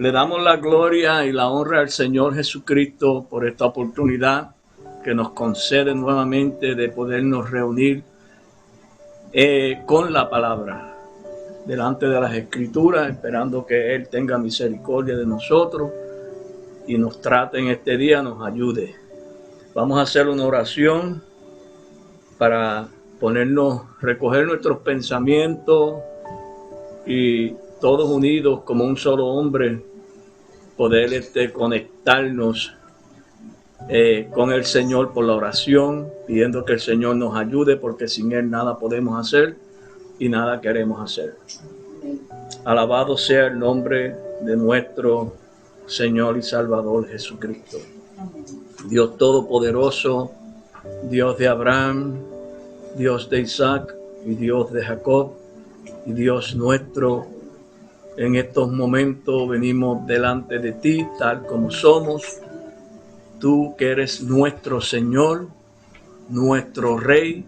Le damos la gloria y la honra al Señor Jesucristo por esta oportunidad que nos concede nuevamente de podernos reunir con la palabra delante de las Escrituras, esperando que Él tenga misericordia de nosotros y nos trate en este día, nos ayude. Vamos a hacer una oración para recoger nuestros pensamientos y todos unidos como un solo hombre, poder conectarnos con el Señor por la oración, pidiendo que el Señor nos ayude, porque sin Él nada podemos hacer y nada queremos hacer. Alabado sea el nombre de nuestro Señor y Salvador Jesucristo. Dios Todopoderoso, Dios de Abraham, Dios de Isaac y Dios de Jacob, y Dios nuestro, en estos momentos venimos delante de ti tal como somos. Tú que eres nuestro Señor, nuestro Rey,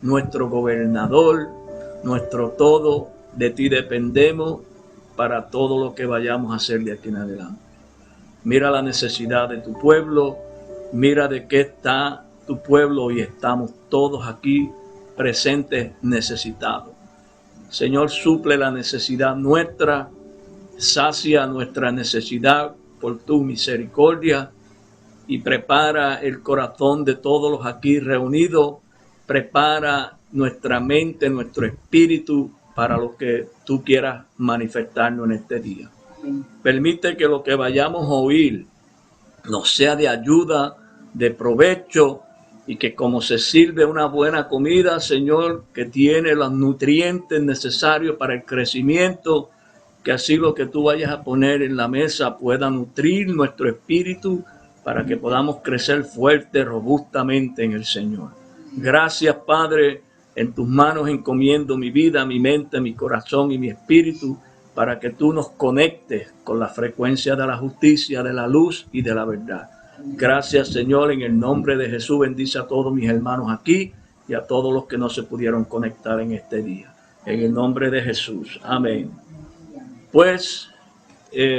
nuestro Gobernador, nuestro todo, de ti dependemos para todo lo que vayamos a hacer de aquí en adelante. Mira la necesidad de tu pueblo, mira de qué está tu pueblo y estamos todos aquí presentes necesitados. Señor, suple la necesidad nuestra, sacia nuestra necesidad por tu misericordia y prepara el corazón de todos los aquí reunidos, prepara nuestra mente, nuestro espíritu para lo que tú quieras manifestarnos en este día. Permite que lo que vayamos a oír nos sea de ayuda, de provecho, y que como se sirve una buena comida, Señor, que tiene los nutrientes necesarios para el crecimiento, que así lo que tú vayas a poner en la mesa pueda nutrir nuestro espíritu para que podamos crecer fuerte, robustamente en el Señor. Gracias, Padre, en tus manos encomiendo mi vida, mi mente, mi corazón y mi espíritu, para que tú nos conectes con la frecuencia de la justicia, de la luz y de la verdad. Gracias, Señor, en el nombre de Jesús. Bendice a todos mis hermanos aquí y a todos los que no se pudieron conectar en este día. En el nombre de Jesús. Amén. Pues,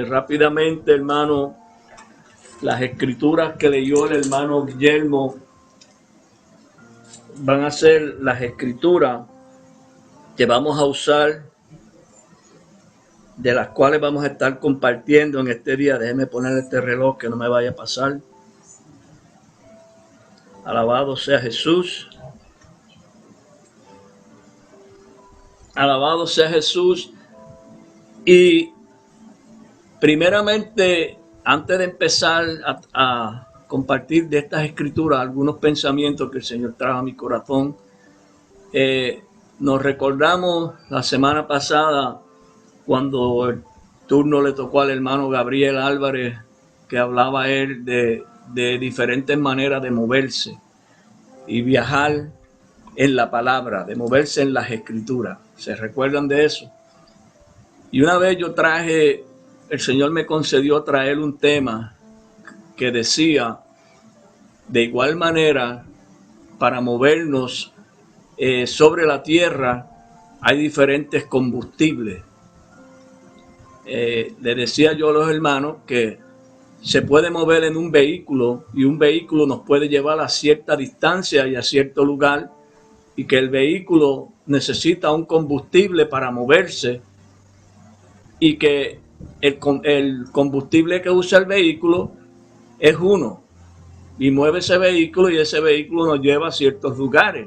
rápidamente, hermano, las escrituras que leyó el hermano Guillermo van a ser las escrituras que vamos a usar, de las cuales vamos a estar compartiendo en este día. Déjeme poner este reloj que no me vaya a pasar. Alabado sea Jesús. Alabado sea Jesús. Y primeramente, antes de empezar a compartir de estas escrituras algunos pensamientos que el Señor trajo a mi corazón, nos recordamos la semana pasada cuando el turno le tocó al hermano Gabriel Álvarez, que hablaba él de diferentes maneras de moverse y viajar en la palabra, de moverse en las escrituras. ¿Se recuerdan de eso? Y una vez el Señor me concedió traer un tema que decía, de igual manera, para movernos sobre la tierra hay diferentes combustibles. Le decía yo a los hermanos que se puede mover en un vehículo y un vehículo nos puede llevar a cierta distancia y a cierto lugar, y que el vehículo necesita un combustible para moverse, y que el combustible que usa el vehículo es uno, y mueve ese vehículo y ese vehículo nos lleva a ciertos lugares,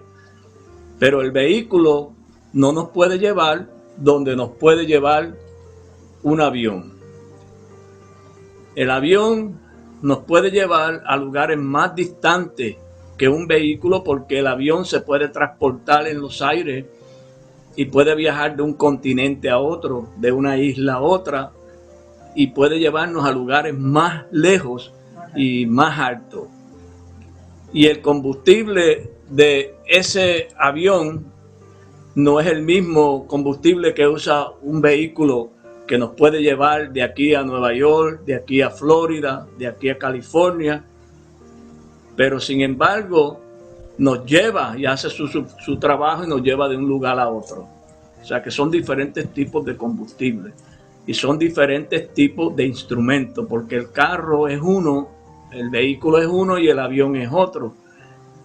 pero el vehículo no nos puede llevar donde nos puede llevar un avión. El avión nos puede llevar a lugares más distantes que un vehículo, porque el avión se puede transportar en los aires y puede viajar de un continente a otro, de una isla a otra, y puede llevarnos a lugares más lejos y más altos. Y el combustible de ese avión no es el mismo combustible que usa un vehículo que nos puede llevar de aquí a Nueva York, de aquí a Florida, de aquí a California, pero sin embargo nos lleva y hace su trabajo y nos lleva de un lugar a otro. O sea que son diferentes tipos de combustible. y son diferentes tipos de instrumentos, porque el carro es uno, el vehículo es uno y el avión es otro.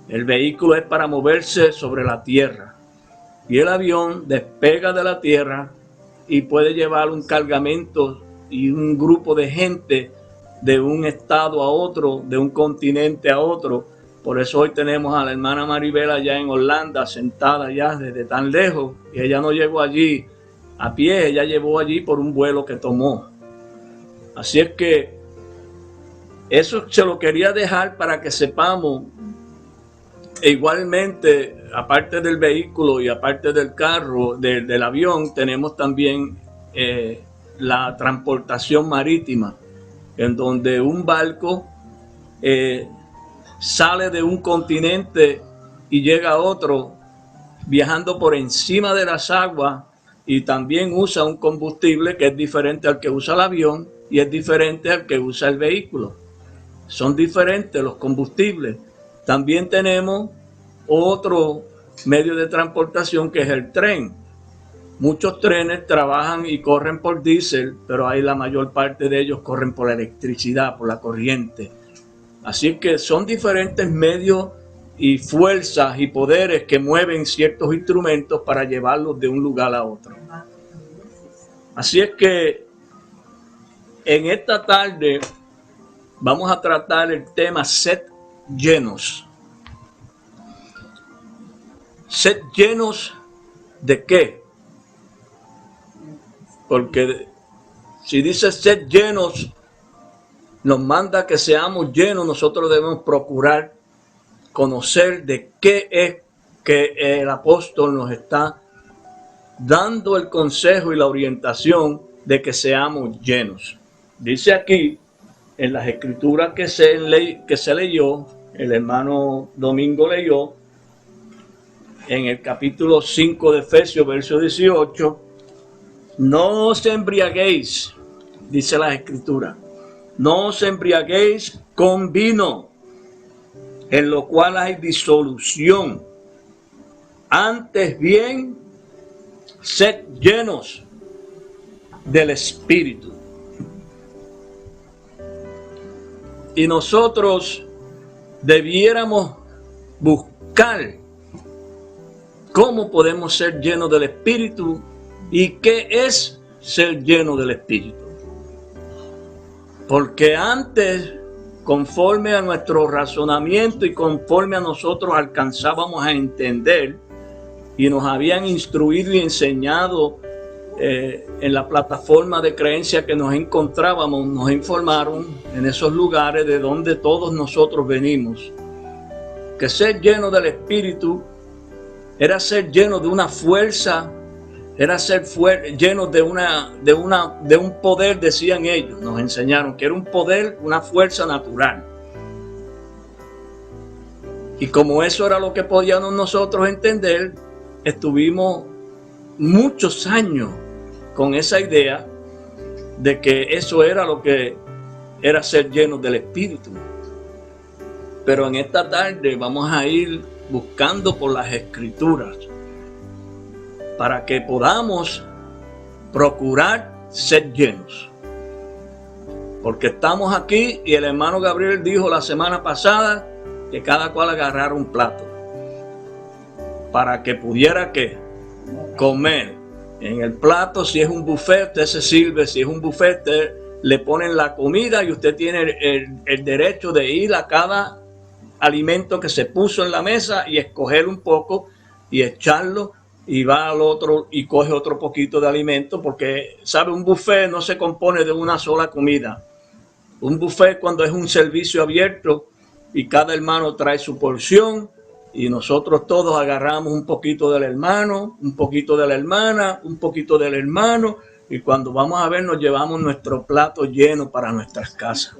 El vehículo es para moverse sobre la tierra y el avión despega de la tierra y puede llevar un cargamento y un grupo de gente de un estado a otro, de un continente a otro. Por eso hoy tenemos a la hermana Maribel allá en Holanda, sentada allá desde tan lejos, y ella no llegó allí a pie, ella llevó allí por un vuelo que tomó. Así es que eso se lo quería dejar para que sepamos. E igualmente, aparte del vehículo y aparte del carro, del avión, tenemos también la transportación marítima, en donde un barco sale de un continente y llega a otro, viajando por encima de las aguas, y también usa un combustible que es diferente al que usa el avión y es diferente al que usa el vehículo. Son diferentes los combustibles. También tenemos otro medio de transportación que es el tren. Muchos trenes trabajan y corren por diésel, pero hay la mayor parte de ellos corren por la electricidad, por la corriente. Así que son diferentes medios y fuerzas y poderes que mueven ciertos instrumentos para llevarlos de un lugar a otro. Así es que en esta tarde vamos a tratar el tema sed llenos. ¿Sed llenos de qué? Porque si dice sed llenos, nos manda que seamos llenos. Nosotros debemos procurar conocer de qué es que el apóstol nos está dando el consejo y la orientación de que seamos llenos. Dice aquí en las escrituras que se leyó, el hermano Domingo leyó, en el capítulo 5 de Efesios, verso 18, no os embriaguéis, dice la escritura, no os embriaguéis con vino, en lo cual hay disolución, antes bien, sed llenos del Espíritu. Y nosotros debiéramos buscar cómo podemos ser llenos del Espíritu y qué es ser lleno del Espíritu. Porque antes, conforme a nuestro razonamiento y conforme a nosotros alcanzábamos a entender y nos habían instruido y enseñado en la plataforma de creencia que nos encontrábamos, nos informaron en esos lugares de donde todos nosotros venimos, que ser lleno del Espíritu era ser lleno de una fuerza, era ser lleno de un poder, decían ellos, nos enseñaron que era un poder, una fuerza natural. Y como eso era lo que podíamos nosotros entender, estuvimos muchos años con esa idea de que eso era lo que era ser lleno del Espíritu. Pero en esta tarde vamos a ir buscando por las Escrituras para que podamos procurar ser llenos. Porque estamos aquí y el hermano Gabriel dijo la semana pasada que cada cual agarrara un plato para que pudiera comer. En el plato, si es un buffet, usted se sirve. Si es un buffet, le ponen la comida y usted tiene el derecho de ir a cada alimento que se puso en la mesa y escoger un poco y echarlo, y va al otro y coge otro poquito de alimento, porque, ¿sabe? Un buffet no se compone de una sola comida. Un buffet, cuando es un servicio abierto y cada hermano trae su porción, y nosotros todos agarramos un poquito del hermano, un poquito de la hermana, un poquito del hermano, y cuando vamos a ver nos llevamos nuestro plato lleno para nuestras casas,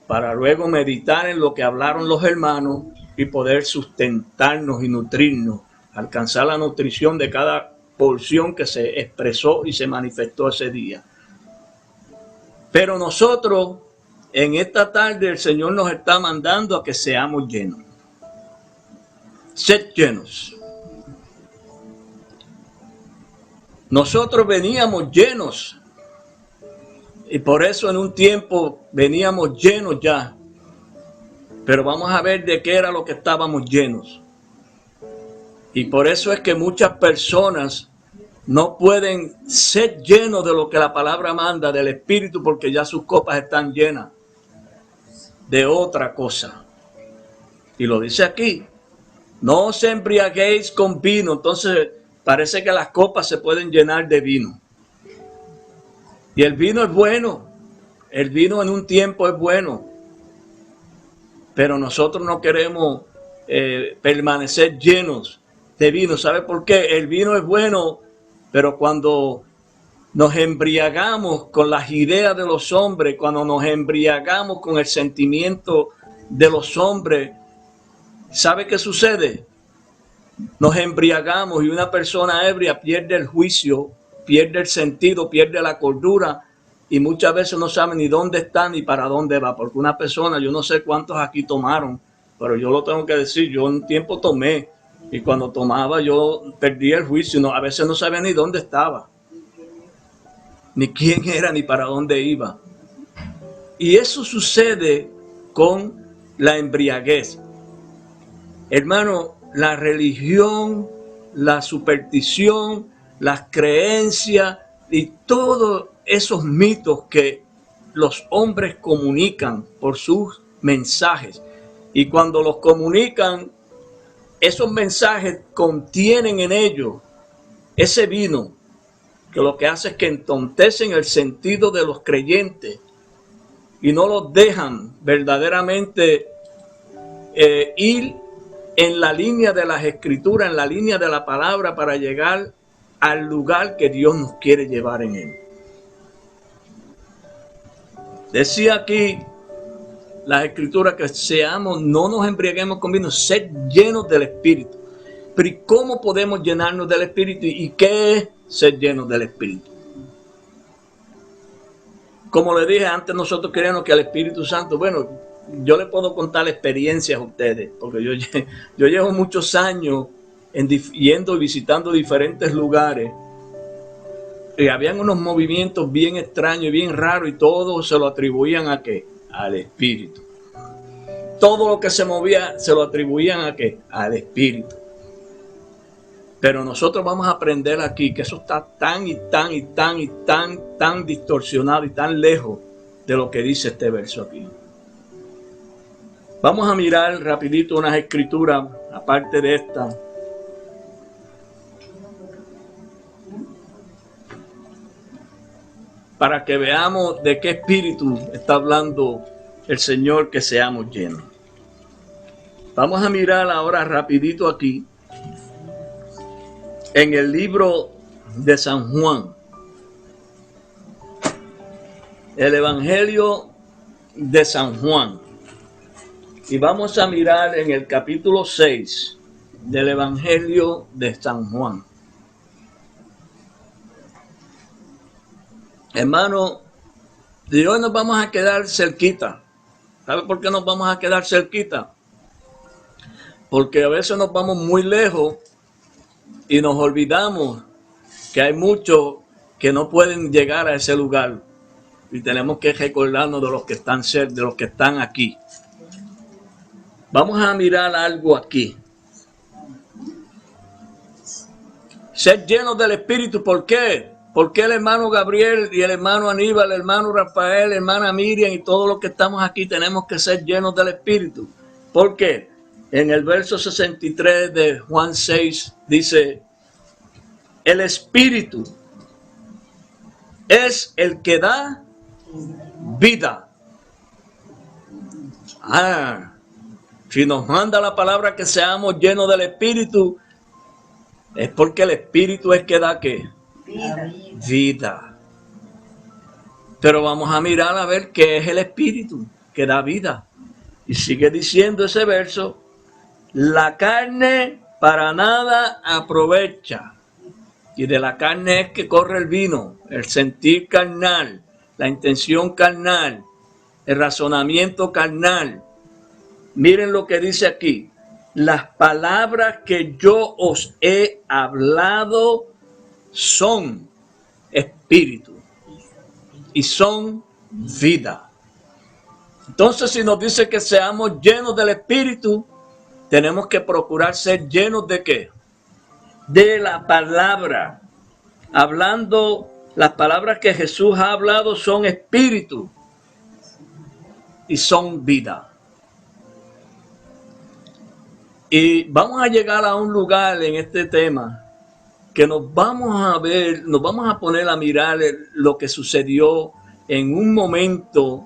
para luego meditar en lo que hablaron los hermanos y poder sustentarnos y nutrirnos, alcanzar la nutrición de cada porción que se expresó y se manifestó ese día. Pero nosotros, en esta tarde, el Señor nos está mandando a que seamos llenos. Sed llenos. Nosotros veníamos llenos Y por eso en un tiempo veníamos llenos ya. Pero vamos a ver de qué era lo que estábamos llenos. Y por eso es que muchas personas no pueden ser llenos de lo que la palabra manda, del Espíritu, porque ya sus copas están llenas de otra cosa. Y lo dice aquí, no os embriaguéis con vino. Entonces parece que las copas se pueden llenar de vino. Y el vino es bueno, el vino en un tiempo es bueno, pero nosotros no queremos permanecer llenos de vino. ¿Sabe por qué? El vino es bueno, pero cuando nos embriagamos con las ideas de los hombres, cuando nos embriagamos con el sentimiento de los hombres, ¿sabe qué sucede? Nos embriagamos y una persona ebria pierde el juicio, pierde el sentido, pierde la cordura y muchas veces no sabe ni dónde está ni para dónde va. Porque una persona, yo no sé cuántos aquí tomaron, pero yo lo tengo que decir, yo un tiempo tomé y cuando tomaba yo perdía el juicio, no, a veces no sabía ni dónde estaba, ni quién era, ni para dónde iba. Y eso sucede con la embriaguez. Hermano, la religión, la superstición, las creencias y todos esos mitos que los hombres comunican por sus mensajes. Y cuando los comunican, esos mensajes contienen en ellos ese vino que lo que hace es que entontecen el sentido de los creyentes y no los dejan verdaderamente ir en la línea de las escrituras, en la línea de la palabra para llegar al lugar que Dios nos quiere llevar en él. Decía aquí las escrituras que seamos, no nos embriaguemos con vino, ser llenos del Espíritu. Pero ¿y cómo podemos llenarnos del Espíritu? ¿Y qué es ser llenos del Espíritu? Como le dije antes, nosotros creemos que el Espíritu Santo, bueno, yo le puedo contar experiencias a ustedes, porque yo llevo muchos años yendo y visitando diferentes lugares, y habían unos movimientos bien extraños y bien raros, y todos se lo atribuían ¿a qué? Al Espíritu. Todo lo que se movía se lo atribuían ¿a qué? Al Espíritu. Pero nosotros vamos a aprender aquí que eso está tan distorsionado y tan lejos de lo que dice este verso aquí. Vamos a mirar rapidito unas escrituras, aparte de esta. Para que veamos de qué espíritu está hablando el Señor que seamos llenos. Vamos a mirar ahora rapidito aquí. En el libro de San Juan. El Evangelio de San Juan. Y vamos a mirar en el capítulo 6 del Evangelio de San Juan. Hermano, de hoy nos vamos a quedar cerquita. ¿Sabe por qué nos vamos a quedar cerquita? Porque a veces nos vamos muy lejos y nos olvidamos que hay muchos que no pueden llegar a ese lugar. Y tenemos que recordarnos de los que están cerca, de los que están aquí. Vamos a mirar algo aquí. Ser llenos del Espíritu, ¿por qué? Porque el hermano Gabriel y el hermano Aníbal, el hermano Rafael, la hermana Miriam y todos los que estamos aquí tenemos que ser llenos del Espíritu. ¿Por qué? En el verso 63 de Juan 6 dice, el Espíritu es el que da vida. Si nos manda la palabra que seamos llenos del Espíritu, es porque el Espíritu es que da ¿qué? Vida. Pero vamos a mirar a ver qué es el Espíritu que da vida. Y sigue diciendo ese verso, la carne para nada aprovecha. Y de la carne es que corre el vino, el sentir carnal, la intención carnal, el razonamiento carnal. Miren lo que dice aquí. Las palabras que yo os he hablado son espíritu y son vida. Entonces, si nos dice que seamos llenos del Espíritu, tenemos que procurar ser llenos ¿de qué? De la palabra. Hablando, las palabras que Jesús ha hablado son espíritu y son vida. Y vamos a llegar a un lugar en este tema que nos vamos a ver, nos vamos a poner a mirar lo que sucedió en un momento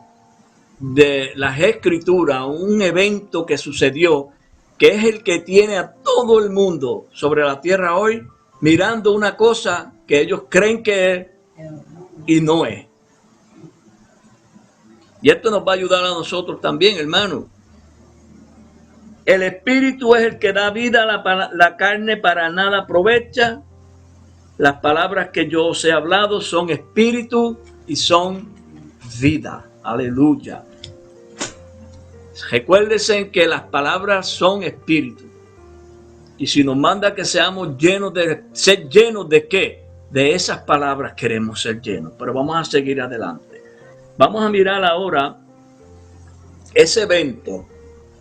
de las Escrituras, un evento que sucedió, que es el que tiene a todo el mundo sobre la tierra hoy mirando una cosa que ellos creen que es y no es. Y esto nos va a ayudar a nosotros también, hermano. El Espíritu es el que da vida, la carne para nada aprovecha. Las palabras que yo os he hablado son espíritu y son vida. Aleluya. Recuérdense que las palabras son espíritu. Y si nos manda que seamos llenos de... ¿Ser llenos de qué? De esas palabras queremos ser llenos. Pero vamos a seguir adelante. Vamos a mirar ahora ese evento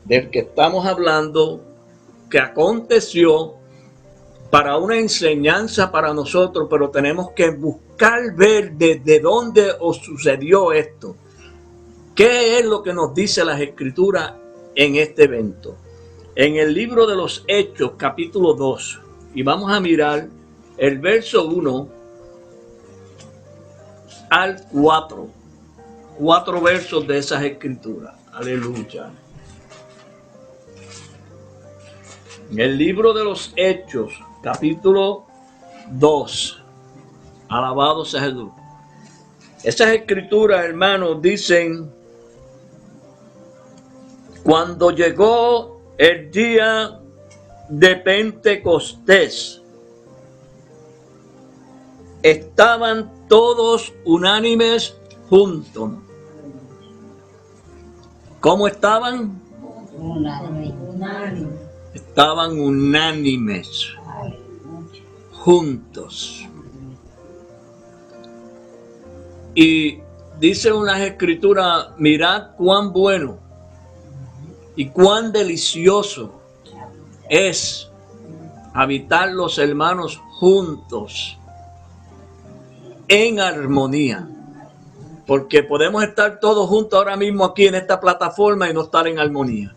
del que estamos hablando, que aconteció para una enseñanza para nosotros, pero tenemos que buscar ver desde dónde os sucedió esto. ¿Qué es lo que nos dice las Escrituras en este evento? En el libro de los Hechos, capítulo 2, y vamos a mirar el verso 1 al 4. 4 versos de esas Escrituras. Aleluya. En el libro de los Hechos, capítulo 2. Alabado sea Jesús. Esas Escrituras, hermanos, dicen: cuando llegó el día de Pentecostés, estaban todos unánimes juntos. ¿Cómo estaban? Unánimes. Estaban unánimes, juntos. Y dice unas Escrituras: mirad cuán bueno y cuán delicioso es habitar los hermanos juntos en armonía. Porque podemos estar todos juntos ahora mismo aquí en esta plataforma y no estar en armonía.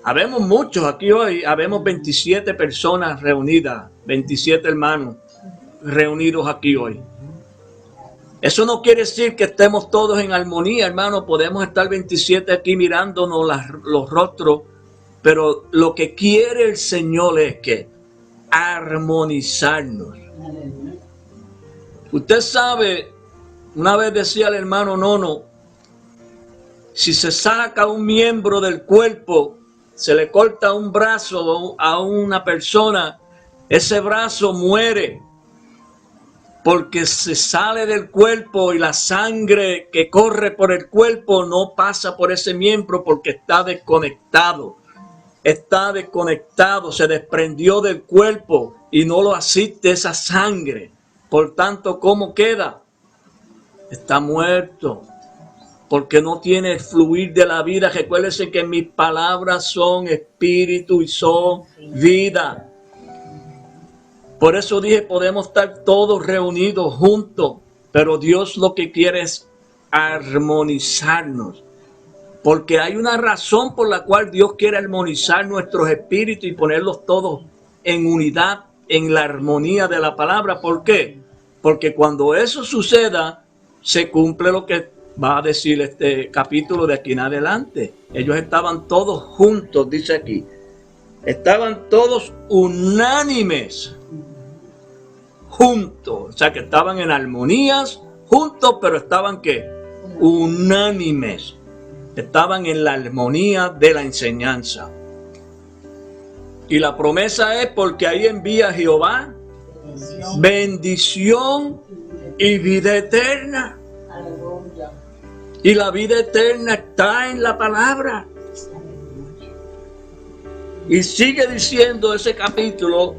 Habemos muchos aquí hoy, habemos 27 personas reunidas, 27 hermanos reunidos aquí hoy. Eso no quiere decir que estemos todos en armonía, hermano. Podemos estar 27 aquí mirándonos los rostros, pero lo que quiere el Señor es que armonizarnos. Usted sabe, una vez decía el hermano Nono, si se saca un miembro del cuerpo, se le corta un brazo a una persona, ese brazo muere. Porque se sale del cuerpo y la sangre que corre por el cuerpo no pasa por ese miembro porque está desconectado. Está desconectado, se desprendió del cuerpo y no lo asiste esa sangre. Por tanto, ¿cómo queda? Está muerto. Porque no tiene el fluir de la vida. Recuérdense que mis palabras son espíritu y son vida. Por eso dije, podemos estar todos reunidos juntos, pero Dios lo que quiere es armonizarnos. Porque hay una razón por la cual Dios quiere armonizar nuestros espíritus y ponerlos todos en unidad, en la armonía de la palabra. ¿Por qué? Porque cuando eso suceda, se cumple lo que va a decir este capítulo de aquí en adelante. Ellos estaban todos juntos, dice aquí. Estaban todos unánimes. Juntos, o sea que estaban en armonías, juntos, pero estaban ¿qué? Unánimes. Estaban en la armonía de la enseñanza. Y la promesa es porque ahí envía Jehová bendición y vida eterna. Y la vida eterna está en la palabra. Y sigue diciendo ese capítulo: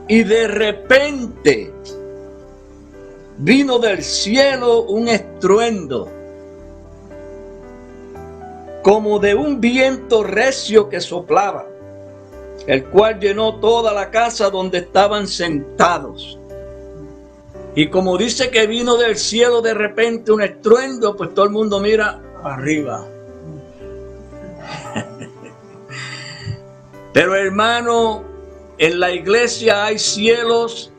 y de repente vino del cielo un estruendo, como de un viento recio que soplaba, el cual llenó toda la casa donde estaban sentados. Y como dice que vino del cielo de repente un estruendo, pues todo el mundo mira arriba. Pero hermano, en la iglesia hay cielos,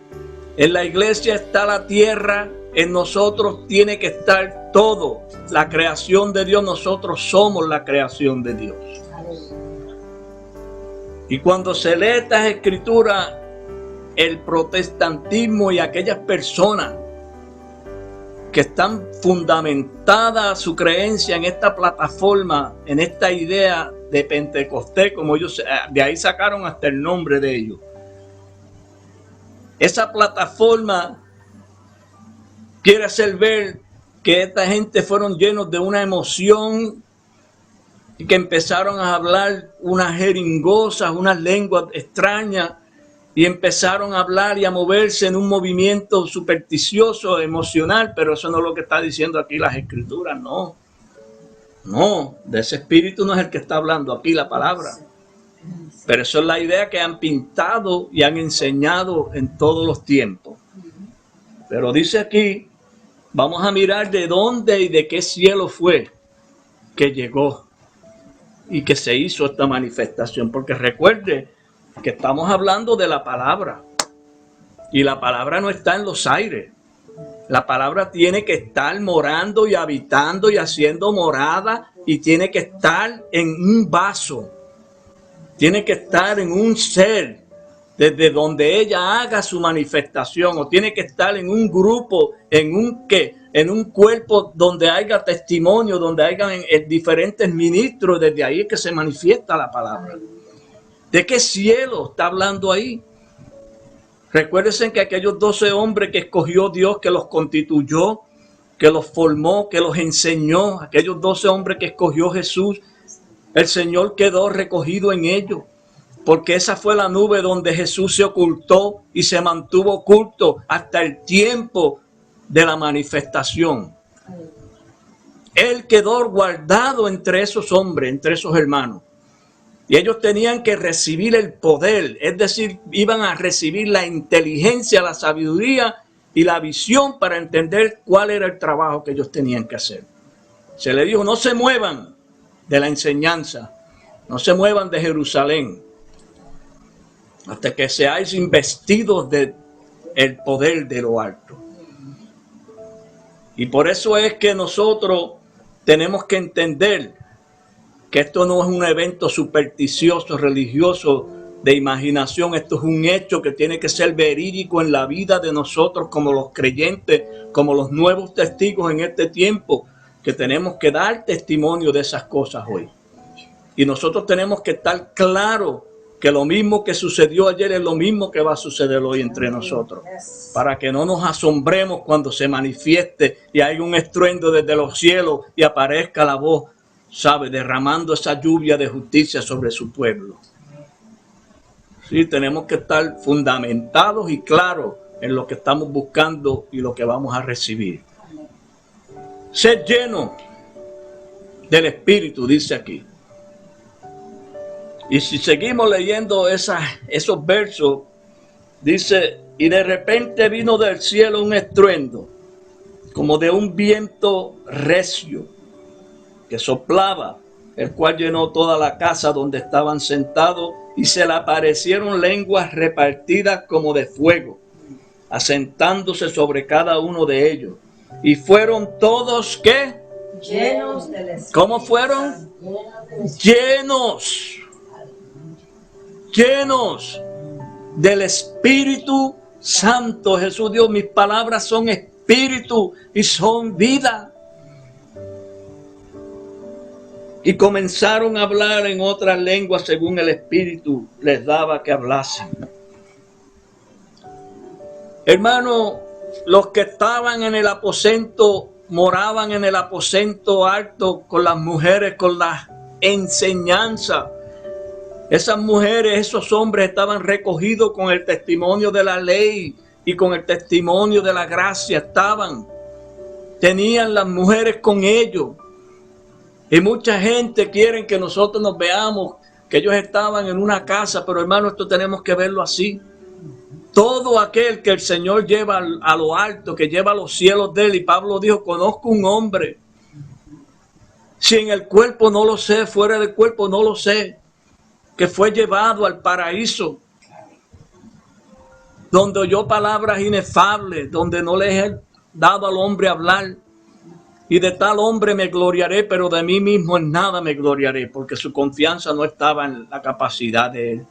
en la iglesia está la tierra, en nosotros tiene que estar todo. La creación de Dios, nosotros somos la creación de Dios. Y cuando se lee estas escrituras, el protestantismo y aquellas personas que están fundamentadas su creencia en esta plataforma, en esta idea de Pentecostés, como ellos, de ahí sacaron hasta el nombre de ellos. Esa plataforma quiere hacer ver que esta gente fueron llenos de una emoción y que empezaron a hablar unas jeringosas, unas lenguas extrañas, y empezaron a hablar y a moverse en un movimiento supersticioso, emocional, pero eso no es lo que está diciendo aquí las escrituras, no. No, de ese espíritu no es el que está hablando aquí la palabra. Pero eso es la idea que han pintado y han enseñado en todos los tiempos. Pero dice aquí, vamos a mirar de dónde y de qué cielo fue que llegó y que se hizo esta manifestación. Porque recuerde que estamos hablando de la palabra. Y la palabra no está en los aires. La palabra tiene que estar morando y habitando y haciendo morada, y tiene que estar en un vaso. Tiene que estar en un ser desde donde ella haga su manifestación, o tiene que estar en un grupo, en un cuerpo donde haya testimonio, donde haya diferentes ministros. Desde ahí es que se manifiesta la palabra. ¿De qué cielo está hablando ahí? Recuérdense que aquellos 12 hombres que escogió Dios, que los constituyó, que los formó, que los enseñó, aquellos 12 hombres que escogió Jesús, el Señor quedó recogido en ellos, porque esa fue la nube donde Jesús se ocultó y se mantuvo oculto hasta el tiempo de la manifestación. Él quedó guardado entre esos hombres, entre esos hermanos. Y ellos tenían que recibir el poder, es decir, iban a recibir la inteligencia, la sabiduría y la visión para entender cuál era el trabajo que ellos tenían que hacer. Se les dijo, no se muevan de la enseñanza, no se muevan de Jerusalén, hasta que seáis investidos del poder de lo alto. Y por eso es que nosotros tenemos que entender que esto no es un evento supersticioso, religioso, de imaginación. Esto es un hecho que tiene que ser verídico en la vida de nosotros como los creyentes, como los nuevos testigos en este tiempo, que tenemos que dar testimonio de esas cosas hoy. Y nosotros tenemos que estar claros que lo mismo que sucedió ayer es lo mismo que va a suceder hoy entre nosotros, para que no nos asombremos cuando se manifieste y hay un estruendo desde los cielos y aparezca la voz, ¿sabe?, derramando esa lluvia de justicia sobre su pueblo. Sí, tenemos que estar fundamentados y claros en lo que estamos buscando y lo que vamos a recibir. Ser lleno del Espíritu, dice aquí. Y si seguimos leyendo esos versos, dice, y de repente vino del cielo un estruendo, como de un viento recio, que soplaba, el cual llenó toda la casa donde estaban sentados, y se le aparecieron lenguas repartidas como de fuego, asentándose sobre cada uno de ellos. Y fueron todos, ¿qué? Llenos del Espíritu. ¿Cómo fueron? Llenos del Espíritu Santo. Jesús dijo, mis palabras son espíritu y son vida. Y comenzaron a hablar en otras lenguas según el Espíritu les daba que hablasen. Hermano, los que estaban en el aposento, moraban en el aposento alto con las mujeres, con la enseñanza. Esas mujeres, esos hombres estaban recogidos con el testimonio de la ley y con el testimonio de la gracia estaban. Tenían las mujeres con ellos. Y mucha gente quiere que nosotros nos veamos que ellos estaban en una casa, pero hermano, esto tenemos que verlo así. Todo aquel que el Señor lleva a lo alto, que lleva a los cielos de él, y Pablo dijo, conozco un hombre, si en el cuerpo no lo sé, fuera del cuerpo no lo sé, que fue llevado al paraíso, donde oyó palabras inefables, donde no le he dado al hombre hablar, y de tal hombre me gloriaré, pero de mí mismo en nada me gloriaré, porque su confianza no estaba en la capacidad de él.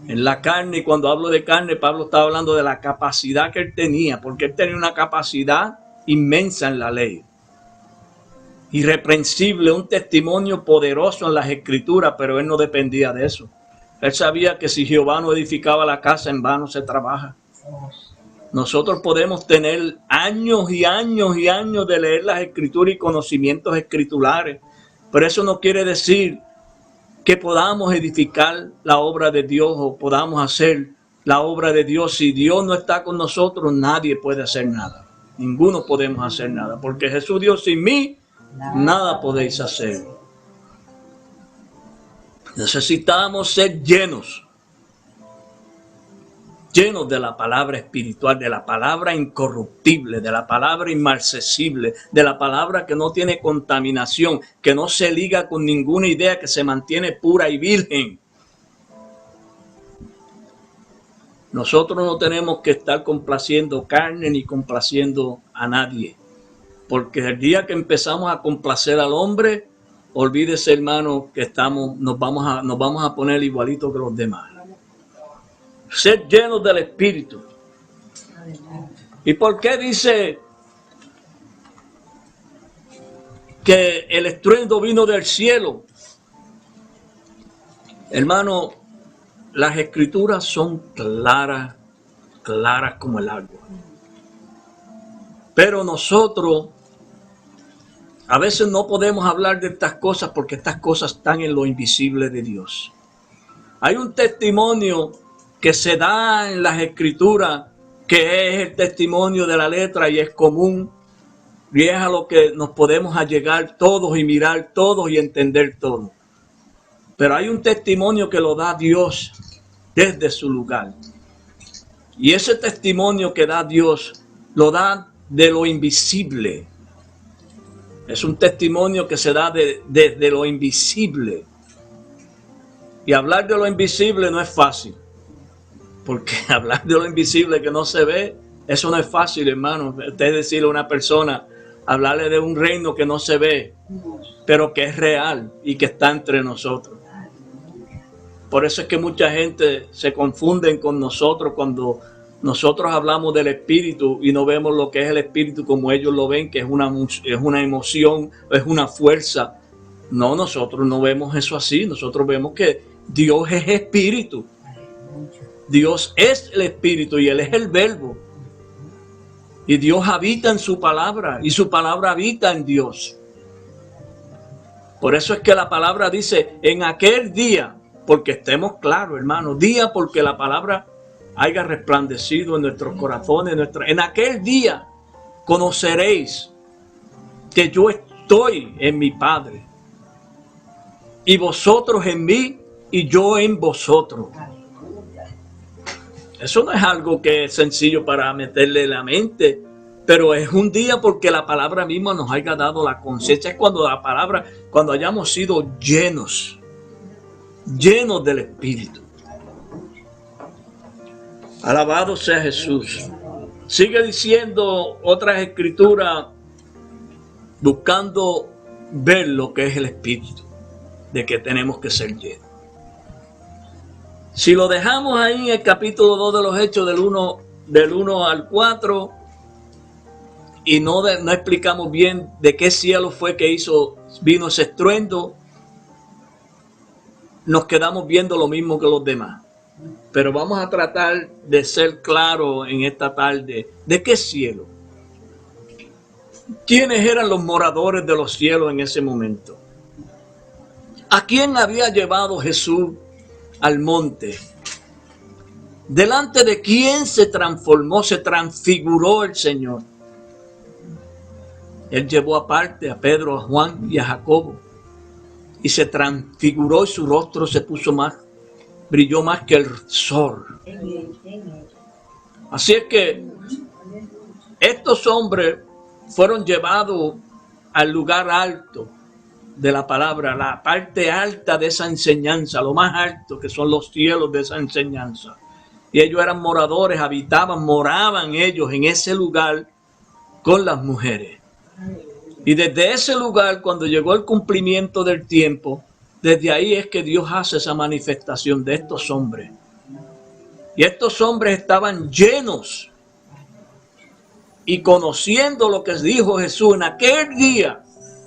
En la carne, y cuando hablo de carne, Pablo estaba hablando de la capacidad que él tenía, porque él tenía una capacidad inmensa en la ley. Irreprensible, un testimonio poderoso en las escrituras, pero él no dependía de eso. Él sabía que si Jehová no edificaba la casa, en vano se trabaja. Nosotros podemos tener años y años y años de leer las escrituras y conocimientos escritulares, pero eso no quiere decir que podamos edificar la obra de Dios o podamos hacer la obra de Dios. Si Dios no está con nosotros, nadie puede hacer nada. Ninguno podemos hacer nada, porque Jesús dijo, sin mí, nada podéis hacer. Necesitamos ser llenos de la palabra espiritual, de la palabra incorruptible, de la palabra inmarcesible, de la palabra que no tiene contaminación, que no se liga con ninguna idea, que se mantiene pura y virgen. Nosotros no tenemos que estar complaciendo carne ni complaciendo a nadie, porque el día que empezamos a complacer al hombre, olvídese, hermano, que nos vamos a poner igualitos que los demás. Ser llenos del Espíritu. ¿Y por qué dice que el estruendo vino del cielo? Hermano, las escrituras son claras como el agua. Pero nosotros a veces no podemos hablar de estas cosas porque estas cosas están en lo invisible de Dios. Hay un testimonio que se da en las escrituras, que es el testimonio de la letra y es común, y es a lo que nos podemos allegar todos y mirar todos y entender todo. Pero hay un testimonio que lo da Dios desde su lugar. Y ese testimonio que da Dios, lo da de lo invisible. Es un testimonio que se da desde lo invisible. Y hablar de lo invisible no es fácil. Porque hablar de lo invisible que no se ve, eso no es fácil, hermano. Usted decirle a una persona, hablarle de un reino que no se ve, pero que es real y que está entre nosotros. Por eso es que mucha gente se confunde con nosotros cuando nosotros hablamos del Espíritu y no vemos lo que es el Espíritu como ellos lo ven, que es una emoción, es una fuerza. No, nosotros no vemos eso así. Nosotros vemos que Dios es Espíritu. Dios es el Espíritu y Él es el Verbo. Y Dios habita en su palabra y su palabra habita en Dios. Por eso es que la palabra dice, en aquel día, porque estemos claros, hermano, día porque la palabra haya resplandecido en nuestros corazones, en aquel día conoceréis que yo estoy en mi Padre y vosotros en mí y yo en vosotros. Eso no es algo que es sencillo para meterle en la mente, pero es un día porque la palabra misma nos haya dado la conciencia. Es cuando hayamos sido llenos del Espíritu. Alabado sea Jesús. Sigue diciendo otras escrituras, buscando ver lo que es el Espíritu, de que tenemos que ser llenos. Si lo dejamos ahí en el capítulo 2 de los Hechos, del 1 al 4, y no explicamos bien de qué cielo fue que vino ese estruendo, nos quedamos viendo lo mismo que los demás. Pero vamos a tratar de ser claros en esta tarde. ¿De qué cielo? ¿Quiénes eran los moradores de los cielos en ese momento? ¿A quién había llevado Jesús al monte? ¿Delante de quién se transformó, se transfiguró el Señor? Él llevó aparte a Pedro, a Juan y a Jacobo. Y se transfiguró y su rostro se puso más, brilló más que el sol. Así es que estos hombres fueron llevados al lugar alto de la palabra, la parte alta de esa enseñanza, lo más alto que son los cielos de esa enseñanza. Y ellos eran moradores, moraban ellos en ese lugar con las mujeres. Y desde ese lugar, cuando llegó el cumplimiento del tiempo, desde ahí es que Dios hace esa manifestación de estos hombres. Y estos hombres estaban llenos y conociendo lo que dijo Jesús en aquel día,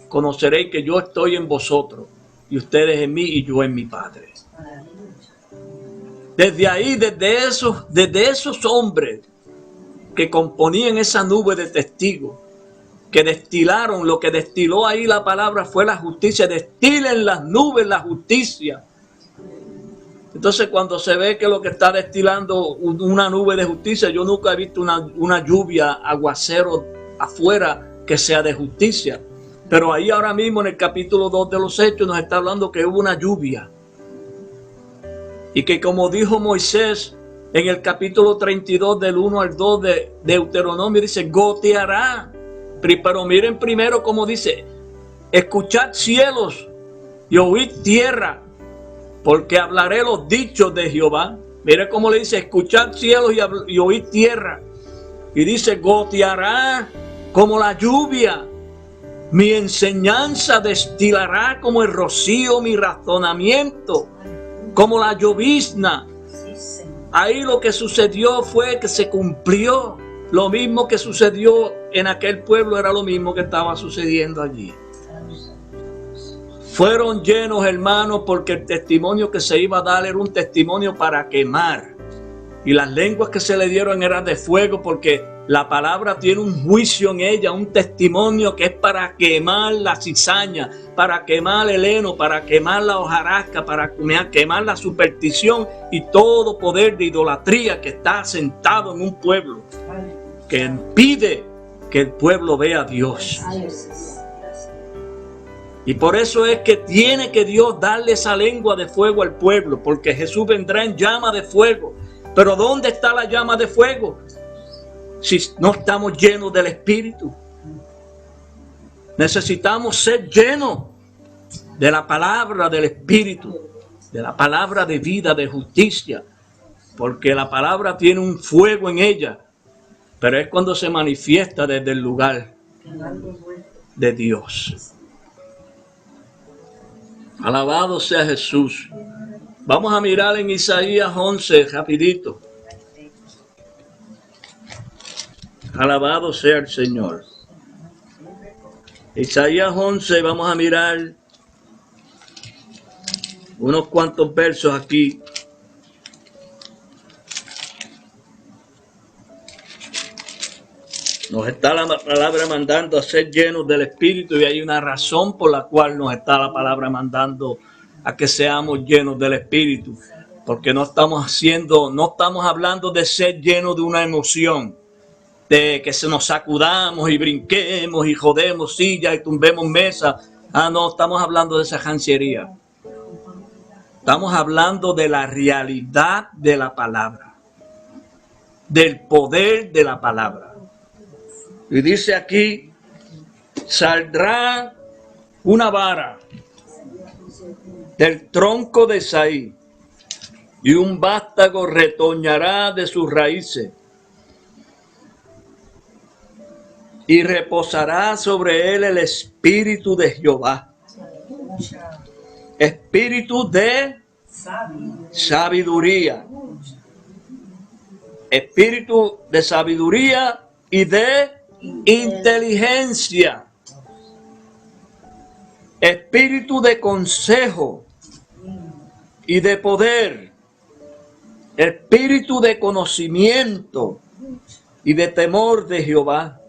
conoceréis que yo estoy en vosotros y ustedes en mí y yo en mi Padre. Desde ahí, desde esos hombres que componían esa nube de testigos, que destilaron, lo que destiló ahí la palabra fue la justicia. Destilen las nubes la justicia. Entonces cuando se ve que lo que está destilando una nube de justicia, yo nunca he visto una lluvia, aguacero afuera que sea de justicia. Pero ahí ahora mismo en el capítulo 2 de los Hechos nos está hablando que hubo una lluvia. Y que como dijo Moisés en el capítulo 32 del 1 al 2 de Deuteronomio, dice, goteará. Pero miren primero como dice, escuchad cielos y oíd tierra, porque hablaré los dichos de Jehová. Miren cómo le dice, escuchad cielos y oíd tierra. Y dice, goteará como la lluvia. Mi enseñanza destilará como el rocío, mi razonamiento como la llovizna. Ahí lo que sucedió fue que se cumplió. Lo mismo que sucedió en aquel pueblo era lo mismo que estaba sucediendo allí. Fueron llenos, hermanos, porque el testimonio que se iba a dar era un testimonio para quemar. Y las lenguas que se le dieron eran de fuego, porque la palabra tiene un juicio en ella, un testimonio que es para quemar la cizaña, para quemar el heno, para quemar la hojarasca, para quemar la superstición y todo poder de idolatría que está asentado en un pueblo, que impide que el pueblo vea a Dios. Y por eso es que tiene que Dios darle esa lengua de fuego al pueblo, porque Jesús vendrá en llama de fuego. Pero ¿dónde está la llama de fuego? Si no estamos llenos del Espíritu. Necesitamos ser llenos de la palabra del Espíritu, de la palabra de vida, de justicia, porque la palabra tiene un fuego en ella, pero es cuando se manifiesta desde el lugar de Dios. Alabado sea Jesús. Vamos a mirar en Isaías 11, rapidito. Alabado sea el Señor. Isaías 11, vamos a mirar unos cuantos versos aquí. Nos está la palabra mandando a ser llenos del Espíritu y hay una razón por la cual nos está la palabra mandando a que seamos llenos del Espíritu. Porque no estamos hablando de ser llenos de una emoción, de que se nos sacudamos y brinquemos y jodemos sillas y tumbemos mesas. No, estamos hablando de esa jancería. Estamos hablando de la realidad de la palabra, del poder de la palabra. Y dice aquí, saldrá una vara del tronco de Isaí y un vástago retoñará de sus raíces y reposará sobre él el espíritu de Jehová, espíritu de sabiduría, espíritu de sabiduría y de inteligencia, espíritu de consejo y de poder, espíritu de conocimiento y de temor de Jehová.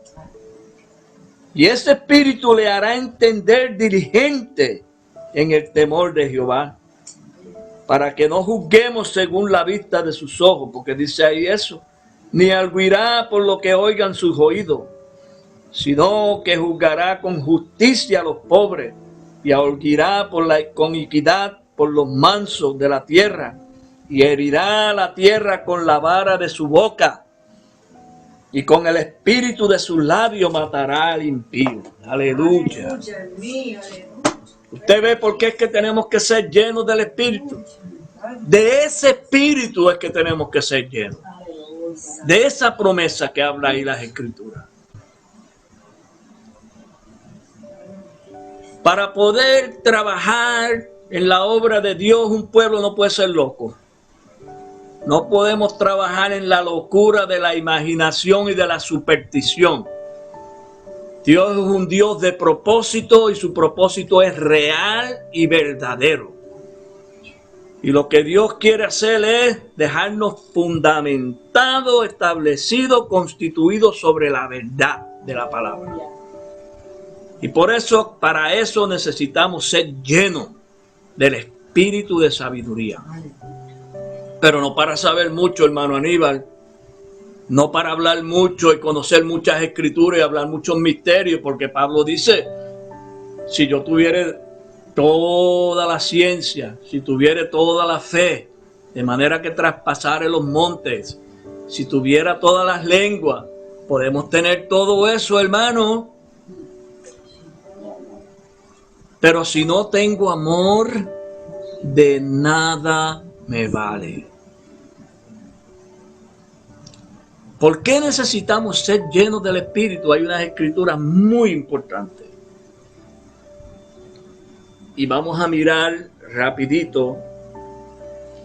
Y ese espíritu le hará entender diligente en el temor de Jehová. para que no juzguemos según la vista de sus ojos, porque dice ahí eso, ni arguirá por lo que oigan sus oídos, sino que juzgará con justicia a los pobres y holguirá con equidad por los mansos de la tierra, y herirá la tierra con la vara de su boca, y con el espíritu de sus labios matará al impío. Aleluya. Aleluya. Usted ve por qué es que tenemos que ser llenos del espíritu. De ese espíritu es que tenemos que ser llenos. De esa promesa que habla ahí las Escrituras. Para poder trabajar en la obra de Dios, un pueblo no puede ser loco. No podemos trabajar en la locura de la imaginación y de la superstición. Dios es un Dios de propósito y su propósito es real y verdadero. Y lo que Dios quiere hacer es dejarnos fundamentados, establecidos, constituidos sobre la verdad de la palabra. Y por eso, para eso necesitamos ser llenos del espíritu de sabiduría. Pero no para saber mucho, hermano Aníbal. No para hablar mucho y conocer muchas escrituras y hablar muchos misterios, porque Pablo dice, si yo tuviera toda la ciencia, si tuviera toda la fe, de manera que traspasara los montes, si tuviera todas las lenguas, podemos tener todo eso, hermano. Pero si no tengo amor, de nada me vale. ¿Por qué necesitamos ser llenos del Espíritu? Hay unas escrituras muy importantes. Y vamos a mirar rapidito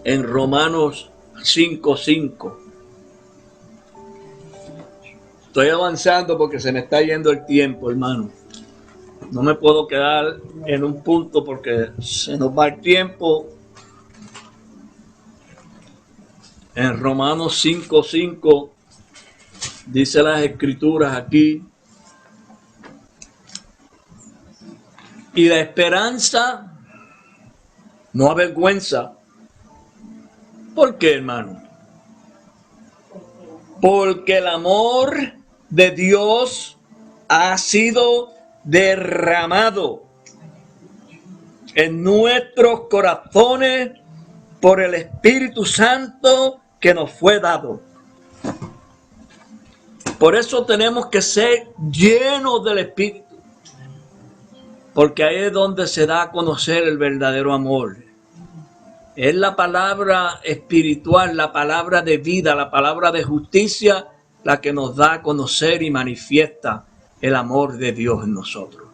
en Romanos 5:5. Estoy avanzando porque se me está yendo el tiempo, hermano. No me puedo quedar en un punto porque se nos va el tiempo. En Romanos 5:5 dice las escrituras aquí. Y la esperanza no avergüenza. ¿Por qué, hermano? Porque el amor de Dios ha sido derramado en nuestros corazones por el Espíritu Santo que nos fue dado. Por eso tenemos que ser llenos del Espíritu, porque ahí es donde se da a conocer el verdadero amor. Es la palabra espiritual, la palabra de vida, la palabra de justicia, la que nos da a conocer y manifiesta el amor de Dios en nosotros.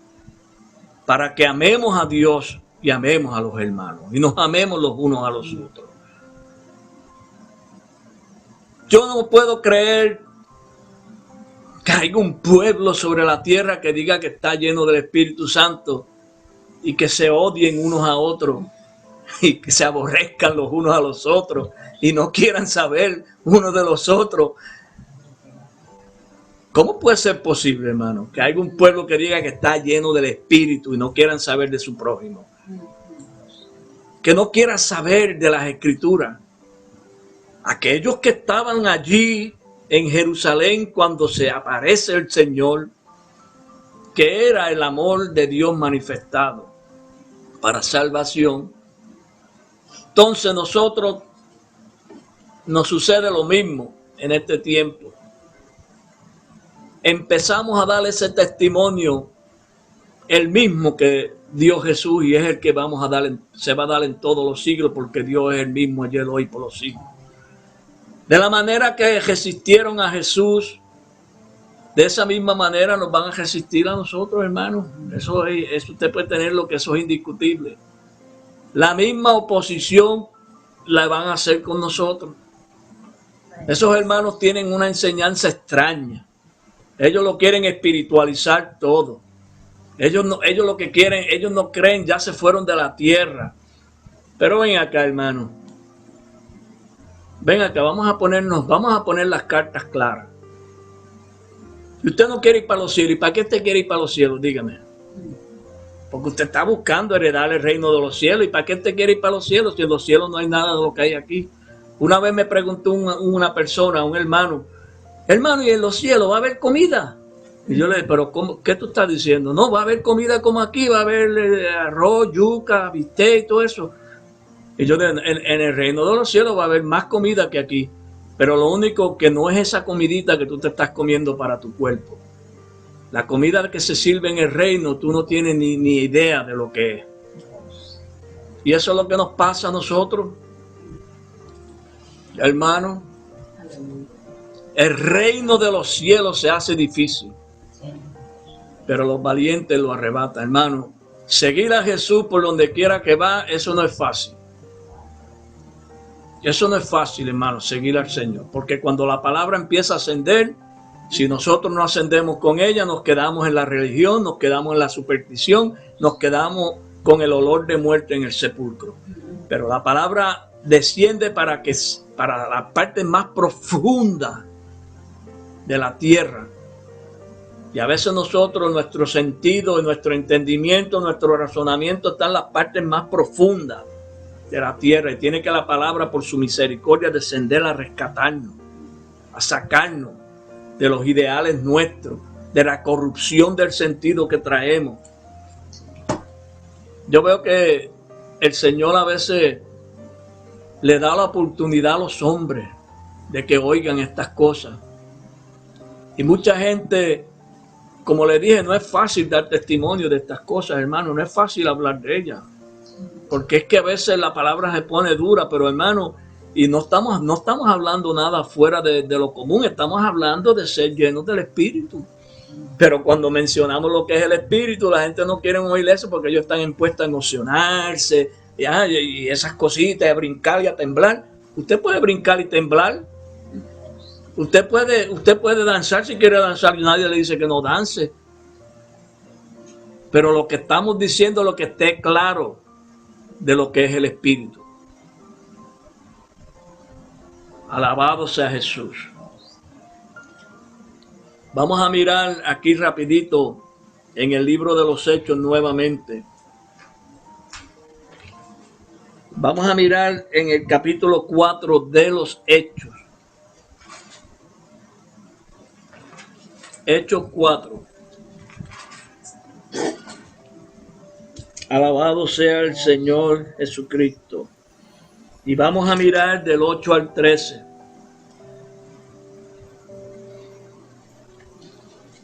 Para que amemos a Dios y amemos a los hermanos, y nos amemos los unos a los otros. Yo no puedo creer que haya un pueblo sobre la tierra que diga que está lleno del Espíritu Santo y que se odien unos a otros y que se aborrezcan los unos a los otros y no quieran saber unos de los otros. ¿Cómo puede ser posible, hermano, que haya un pueblo que diga que está lleno del Espíritu y no quieran saber de su prójimo? Que no quieran saber de las Escrituras. Aquellos que estaban allí en Jerusalén cuando se aparece el Señor, que era el amor de Dios manifestado para salvación. Entonces nosotros nos sucede lo mismo en este tiempo. Empezamos a dar ese testimonio, el mismo que dio Jesús, y es el que vamos a dar, se va a dar en todos los siglos, porque Dios es el mismo ayer, hoy, por los siglos. De la manera que resistieron a Jesús, de esa misma manera nos van a resistir a nosotros, hermanos. Eso usted puede tenerlo, que eso es indiscutible. La misma oposición la van a hacer con nosotros. Esos hermanos tienen una enseñanza extraña. Ellos lo quieren espiritualizar todo. Ellos lo que quieren, ellos no creen, ya se fueron de la tierra. Pero ven acá, hermano. Ven acá, vamos a poner las cartas claras. Si usted no quiere ir para los cielos, ¿y para qué usted quiere ir para los cielos? Dígame. Porque usted está buscando heredar el reino de los cielos. ¿Y para qué usted quiere ir para los cielos si en los cielos no hay nada de lo que hay aquí? Una vez me preguntó una persona, un hermano, ¿y en los cielos va a haber comida? Y yo le dije, ¿pero cómo, qué tú estás diciendo? No, va a haber comida como aquí, va a haber arroz, yuca, bistec y todo eso. Y yo le dije, en el reino de los cielos va a haber más comida que aquí. Pero lo único que no es esa comidita que tú te estás comiendo para tu cuerpo. La comida que se sirve en el reino, tú no tienes ni idea de lo que es. Y eso es lo que nos pasa a nosotros, hermano. El reino de los cielos se hace difícil, pero los valientes lo arrebatan, hermano. Seguir a Jesús por donde quiera que va, eso no es fácil. Eso no es fácil, hermano, seguir al Señor. Porque cuando la palabra empieza a ascender, si nosotros no ascendemos con ella, nos quedamos en la religión, nos quedamos en la superstición, nos quedamos con el olor de muerte en el sepulcro. Pero la palabra desciende para la parte más profunda de la tierra. Y a veces nosotros, nuestro sentido, nuestro entendimiento, nuestro razonamiento están en las partes más profundas de la tierra. Y tiene que la palabra, por su misericordia, descender a rescatarnos, a sacarnos de los ideales nuestros, de la corrupción del sentido que traemos. Yo veo que el Señor a veces le da la oportunidad a los hombres de que oigan estas cosas. Y mucha gente, como le dije, no es fácil dar testimonio de estas cosas, hermano, no es fácil hablar de ellas. Porque es que a veces la palabra se pone dura, pero hermano, y no estamos hablando nada fuera de lo común, estamos hablando de ser llenos del Espíritu. Pero cuando mencionamos lo que es el Espíritu, la gente no quiere oír eso porque ellos están impuestos a emocionarse y esas cositas, a brincar y a temblar. Usted puede brincar y temblar. Usted puede danzar si quiere danzar y nadie le dice que no dance. Pero lo que estamos diciendo es lo que esté claro de lo que es el Espíritu. Alabado sea Jesús. Vamos a mirar aquí rapidito en el libro de los Hechos nuevamente. Vamos a mirar en el capítulo 4 de los Hechos. Hechos 4. Alabado sea el Señor Jesucristo. Y vamos a mirar del 8 al 13.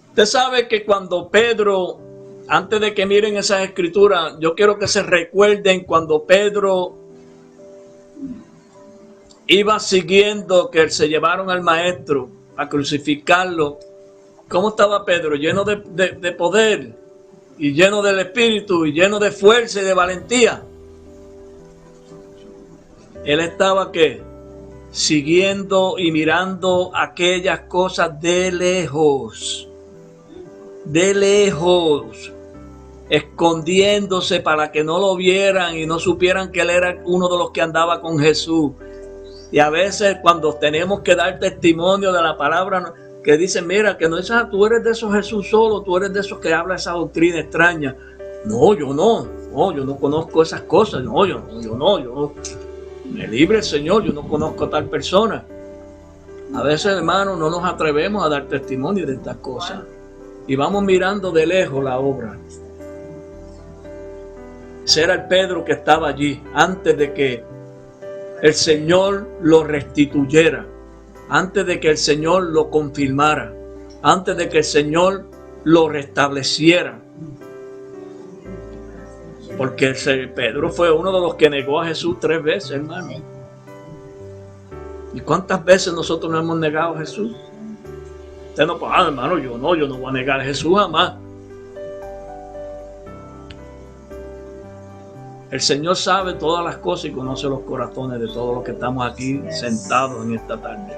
Usted sabe que cuando Pedro, antes de que miren esas escrituras, yo quiero que se recuerden cuando Pedro iba siguiendo que se llevaron al maestro a crucificarlo. ¿Cómo estaba Pedro? Lleno de poder y lleno del Espíritu y lleno de fuerza y de valentía. Él estaba ¿qué? Siguiendo y mirando aquellas cosas de lejos, escondiéndose para que no lo vieran y no supieran que él era uno de los que andaba con Jesús. Y a veces cuando tenemos que dar testimonio de la palabra, que dicen, mira, que no es, tú eres de esos Jesús solo, tú eres de esos que habla esa doctrina extraña. No, yo no conozco esas cosas, yo me libre el Señor, yo no conozco a tal persona. A veces, hermanos, no nos atrevemos a dar testimonio de estas cosas y vamos mirando de lejos la obra. Ese era el Pedro que estaba allí antes de que el Señor lo restituyera, antes de que el Señor lo confirmara, antes de que el Señor lo restableciera. Porque Pedro fue uno de los que negó a Jesús 3 veces, hermano. ¿Y cuántas veces nosotros nos hemos negado a Jesús? Usted no puede, hermano, yo no voy a negar a Jesús jamás. El Señor sabe todas las cosas y conoce los corazones de todos los que estamos aquí sentados en esta tarde.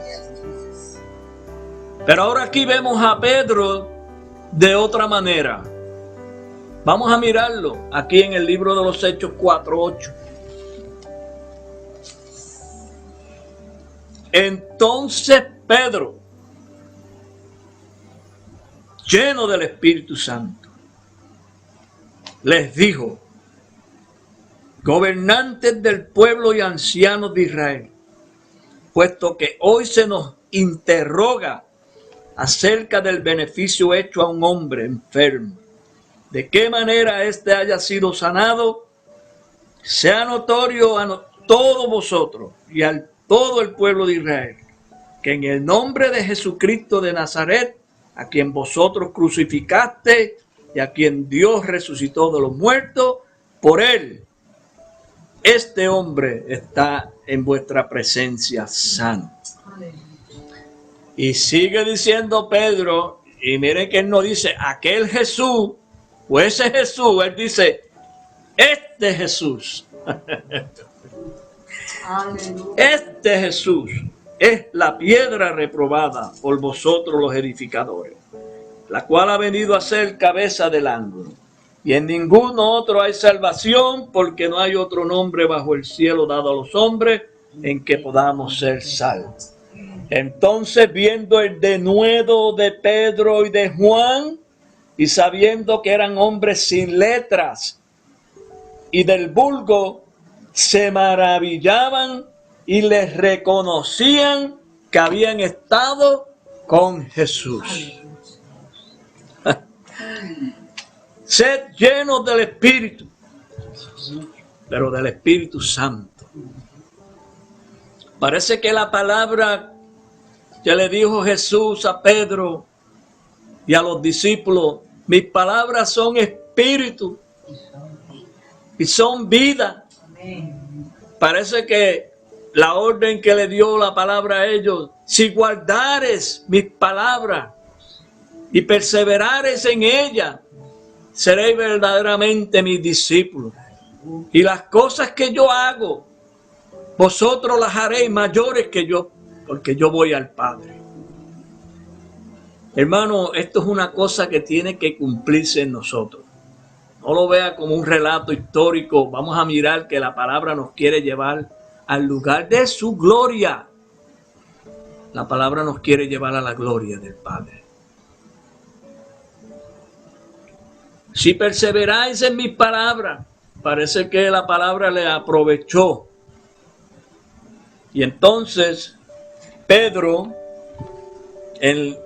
Pero ahora aquí vemos a Pedro de otra manera. Vamos a mirarlo aquí en el libro de los Hechos 4:8. Entonces Pedro, lleno del Espíritu Santo, les dijo: gobernantes del pueblo y ancianos de Israel, puesto que hoy se nos interroga acerca del beneficio hecho a un hombre enfermo, de qué manera éste haya sido sanado, sea notorio a todos vosotros y a todo el pueblo de Israel, que en el nombre de Jesucristo de Nazaret, a quien vosotros crucificaste y a quien Dios resucitó de los muertos, por él, este hombre está en vuestra presencia sano. Y sigue diciendo Pedro, y miren que él no dice aquel Jesús o ese Jesús, él dice este Jesús. Este Jesús es la piedra reprobada por vosotros los edificadores, la cual ha venido a ser cabeza del ángulo. Y en ninguno otro hay salvación, porque no hay otro nombre bajo el cielo dado a los hombres en que podamos ser salvos. Entonces, viendo el denuedo de Pedro y de Juan, y sabiendo que eran hombres sin letras y del vulgo, se maravillaban y les reconocían que habían estado con Jesús. Sed llenos del Espíritu, pero del Espíritu Santo. Parece que la palabra que le dijo Jesús a Pedro y a los discípulos: mis palabras son espíritu y son vida. Parece que la orden que le dio la palabra a ellos: si guardares mis palabras y perseverares en ellas, seréis verdaderamente mis discípulos. Y las cosas que yo hago, vosotros las haréis mayores que yo, porque yo voy al Padre. Hermano, esto es una cosa que tiene que cumplirse en nosotros. No lo vea como un relato histórico. Vamos a mirar que la palabra nos quiere llevar al lugar de su gloria. La palabra nos quiere llevar a la gloria del Padre. Si perseveráis en mis palabras, parece que la palabra le aprovechó. Y entonces Pedro, el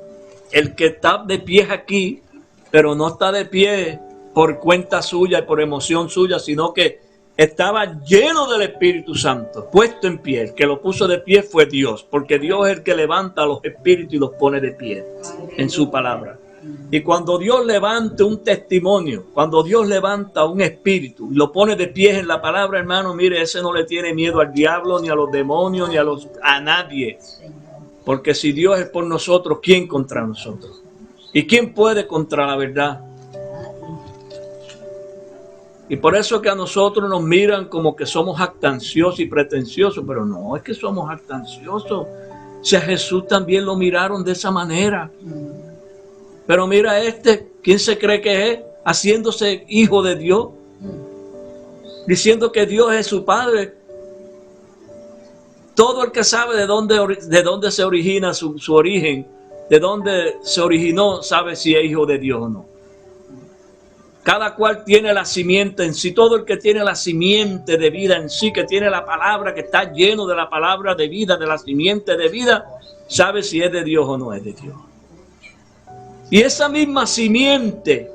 que está de pie aquí, pero no está de pie por cuenta suya y por emoción suya, sino que estaba lleno del Espíritu Santo, puesto en pie. El que lo puso de pie fue Dios, porque Dios es el que levanta a los espíritus y los pone de pie en su palabra. Y cuando Dios levanta un testimonio, cuando Dios levanta un espíritu y lo pone de pie en la palabra, hermano, mire, ese no le tiene miedo al diablo, ni a los demonios, ni a nadie. Porque si Dios es por nosotros, ¿quién contra nosotros? ¿Y quién puede contra la verdad? Y por eso que a nosotros nos miran como que somos jactanciosos y pretenciosos, pero no es que somos jactanciosos. Si a Jesús también lo miraron de esa manera. Pero mira ¿quién se cree que es? Haciéndose hijo de Dios. Diciendo que Dios es su Padre. Todo el que sabe de dónde se origina su origen, de dónde se originó, sabe si es hijo de Dios o no. Cada cual tiene la simiente en sí. Todo el que tiene la simiente de vida en sí, que tiene la palabra, que está lleno de la palabra de vida, de la simiente de vida, sabe si es de Dios o no es de Dios. Y esa misma simiente,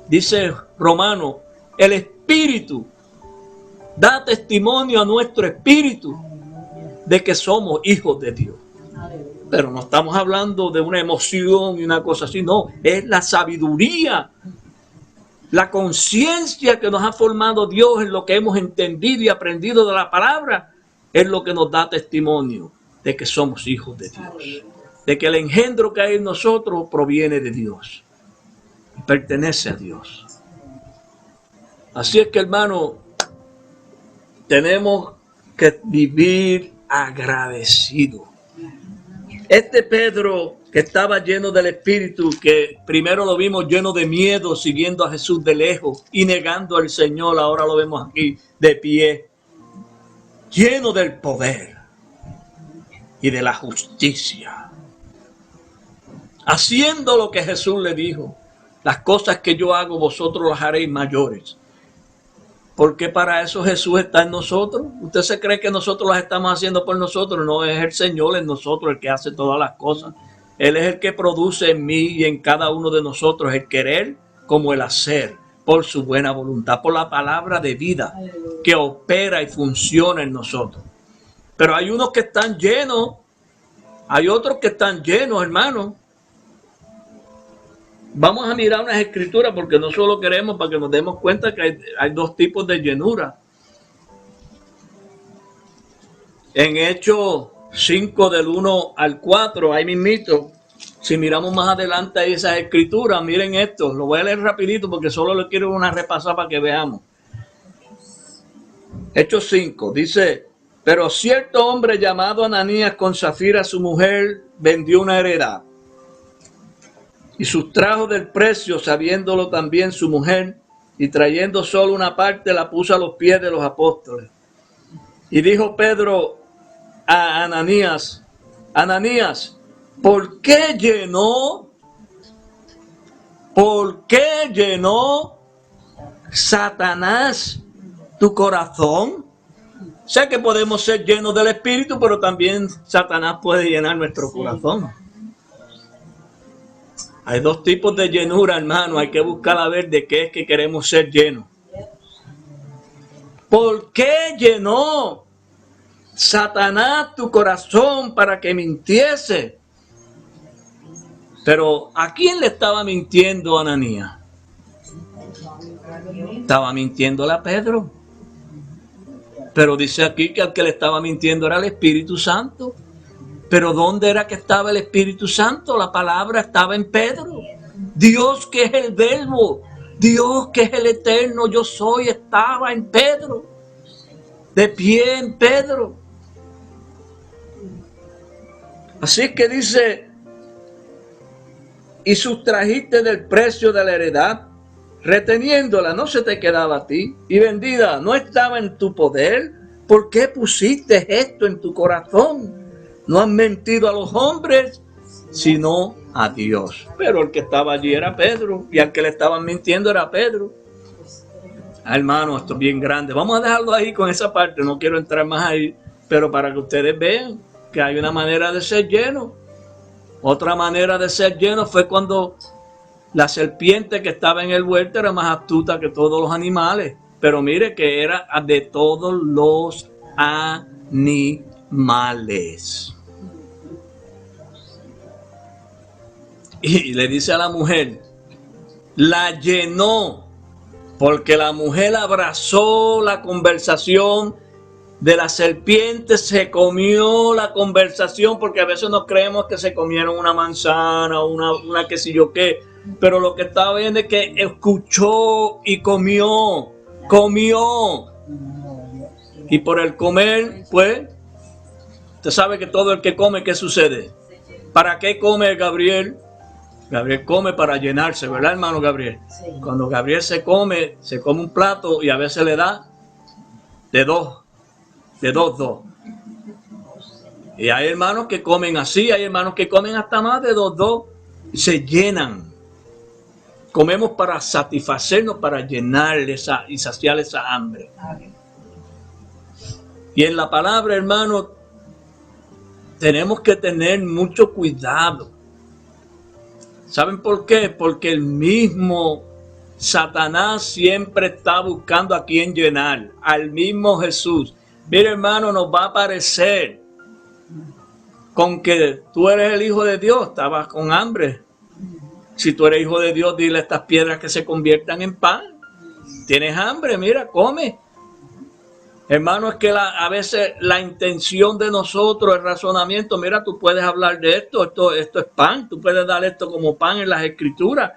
dice Romano, el Espíritu da testimonio a nuestro espíritu de que somos hijos de Dios. Pero no estamos hablando de una emoción y una cosa así, no, es la sabiduría, la conciencia que nos ha formado Dios en lo que hemos entendido y aprendido de la palabra, es lo que nos da testimonio de que somos hijos de Dios. De que el engendro que hay en nosotros proviene de Dios, pertenece a Dios. Así es que, hermano, tenemos que vivir agradecidos. Este Pedro, que estaba lleno del Espíritu, que primero lo vimos lleno de miedo, siguiendo a Jesús de lejos y negando al Señor, ahora lo vemos aquí de pie, lleno del poder y de la justicia, haciendo lo que Jesús le dijo: las cosas que yo hago, vosotros las haréis mayores. Porque para eso Jesús está en nosotros. ¿Usted se cree que nosotros las estamos haciendo por nosotros? No, es el Señor en nosotros el que hace todas las cosas. Él es el que produce en mí y en cada uno de nosotros el querer como el hacer, por su buena voluntad, por la palabra de vida que opera y funciona en nosotros. Pero hay unos que están llenos, hay otros que están llenos, hermano. Vamos a mirar unas escrituras porque no solo queremos para que nos demos cuenta que hay dos tipos de llenura. En Hechos 5 del 1 al 4, ahí mismito, si miramos más adelante ahí esas escrituras, miren esto, lo voy a leer rapidito porque solo le quiero una repasada para que veamos. Hechos 5, dice, pero cierto hombre llamado Ananías con Zafira su mujer vendió una heredad y sustrajo del precio, sabiéndolo también su mujer, y trayendo solo una parte la puso a los pies de los apóstoles. Y dijo Pedro a Ananías, Ananías, ¿por qué llenó Satanás tu corazón? Sé que podemos ser llenos del Espíritu, pero también Satanás puede llenar nuestro corazón. Hay dos tipos de llenura, hermano. Hay que buscar a ver de qué es que queremos ser llenos. ¿Por qué llenó Satanás tu corazón para que mintiese? Pero ¿a quién le estaba mintiendo Ananías? Estaba mintiéndole a Pedro. Pero dice aquí que al que le estaba mintiendo era el Espíritu Santo. Pero ¿dónde era que estaba el Espíritu Santo? La palabra estaba en Pedro. Dios que es el Verbo, Dios que es el eterno, yo soy, estaba en Pedro. De pie en Pedro. Así que dice, y sustrajiste del precio de la heredad, reteniéndola, no se te quedaba a ti, y vendida, no estaba en tu poder. ¿Por qué pusiste esto en tu corazón? No han mentido a los hombres, sino a Dios. Pero el que estaba allí era Pedro, y al que le estaban mintiendo era Pedro. Hermano, esto es bien grande. Vamos a dejarlo ahí con esa parte, no quiero entrar más ahí, pero para que ustedes vean que hay una manera de ser lleno. Otra manera de ser lleno fue cuando la serpiente que estaba en el huerto era más astuta que todos los animales. Pero mire que era de todos los animales. Y le dice a la mujer, la llenó, porque la mujer abrazó la conversación de la serpiente, se comió la conversación, porque a veces nos creemos que se comieron una manzana, una qué sé yo qué, pero lo que estaba viendo es que escuchó y comió. Y por el comer, pues, usted sabe que todo el que come, ¿qué sucede? ¿Para qué come Gabriel? Gabriel come para llenarse, ¿verdad, hermano Gabriel? Sí. Cuando Gabriel se come un plato y a veces le da de dos. Y hay hermanos que comen así, hay hermanos que comen hasta más de dos, y se llenan. Comemos para satisfacernos, para llenar y saciar esa hambre. Y en la palabra, hermano, tenemos que tener mucho cuidado. ¿Saben por qué? Porque el mismo Satanás siempre está buscando a quien llenar, al mismo Jesús. Mira, hermano, nos va a parecer con que tú eres el Hijo de Dios, estabas con hambre. Si tú eres Hijo de Dios, dile a estas piedras que se conviertan en pan. Tienes hambre, mira, come. Hermano, es que a veces la intención de nosotros, el razonamiento, mira, tú puedes hablar de esto es pan, tú puedes dar esto como pan en las Escrituras.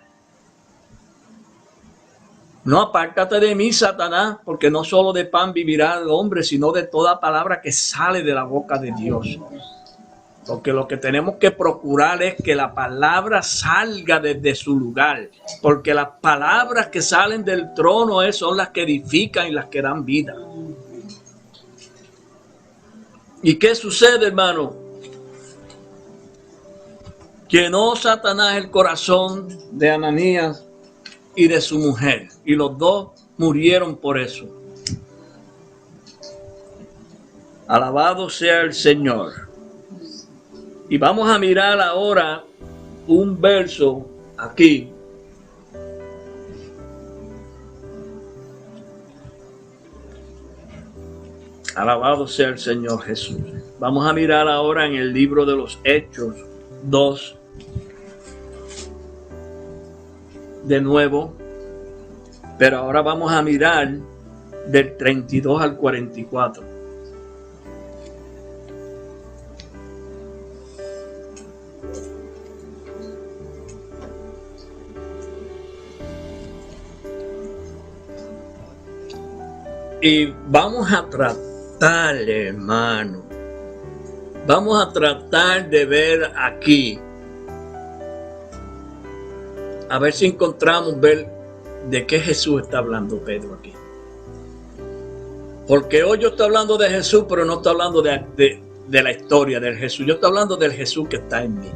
No, apártate de mí, Satanás, porque no solo de pan vivirá el hombre, sino de toda palabra que sale de la boca de Dios. Porque lo que tenemos que procurar es que la palabra salga desde su lugar, porque las palabras que salen del trono son las que edifican y las que dan vida. ¿Y qué sucede, hermano? Llenó Satanás el corazón de Ananías y de su mujer, y los dos murieron por eso. Alabado sea el Señor. Y vamos a mirar ahora un verso aquí. Alabado sea el Señor Jesús. Vamos a mirar ahora en el libro de los Hechos 2. De nuevo. Pero ahora vamos a mirar del 32 al 44. Y vamos a tratar, hermano, vamos a tratar de ver aquí, a ver si encontramos ver de qué Jesús está hablando Pedro aquí. Porque hoy yo estoy hablando de Jesús, pero no estoy hablando de la historia del Jesús. Yo estoy hablando del Jesús que está en mí.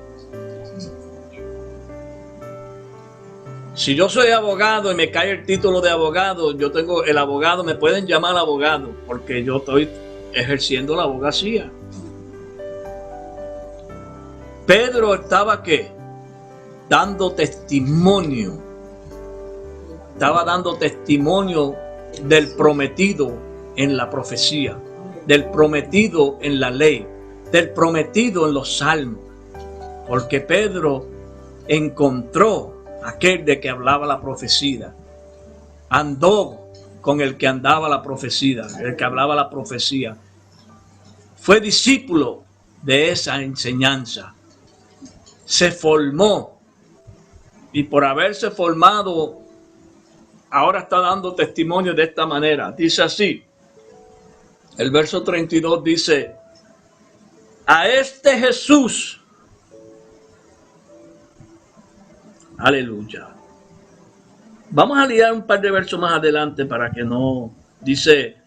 Si yo soy abogado y me cae el título de abogado, yo tengo el abogado, me pueden llamar abogado, porque yo estoy ejerciendo la abogacía. Pedro estaba ¿qué? Dando testimonio. Estaba dando testimonio del prometido en la profecía, del prometido en la ley, del prometido en los salmos. Porque Pedro encontró aquel de que hablaba la profecía. Andó con el que andaba la profecía, el que hablaba la profecía. Fue discípulo de esa enseñanza. Se formó. Y por haberse formado, ahora está dando testimonio de esta manera. Dice así. El verso 32 dice: a este Jesús. Aleluya. Vamos a leer un par de versos más adelante para que no... Dice: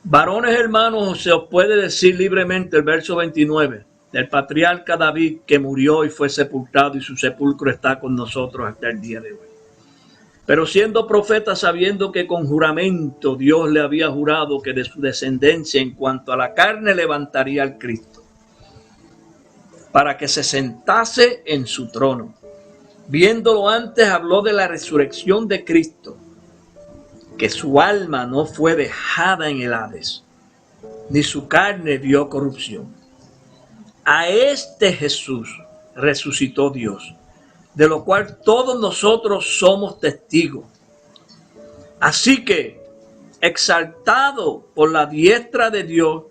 varones hermanos, se os puede decir libremente, el verso 29, del patriarca David, que murió y fue sepultado, y su sepulcro está con nosotros hasta el día de hoy. Pero siendo profeta, sabiendo que con juramento Dios le había jurado que de su descendencia en cuanto a la carne levantaría al Cristo, para que se sentase en su trono. Viéndolo antes, habló de la resurrección de Cristo, que su alma no fue dejada en el Hades, ni su carne vio corrupción. A este Jesús resucitó Dios, de lo cual todos nosotros somos testigos. Así que, exaltado por la diestra de Dios,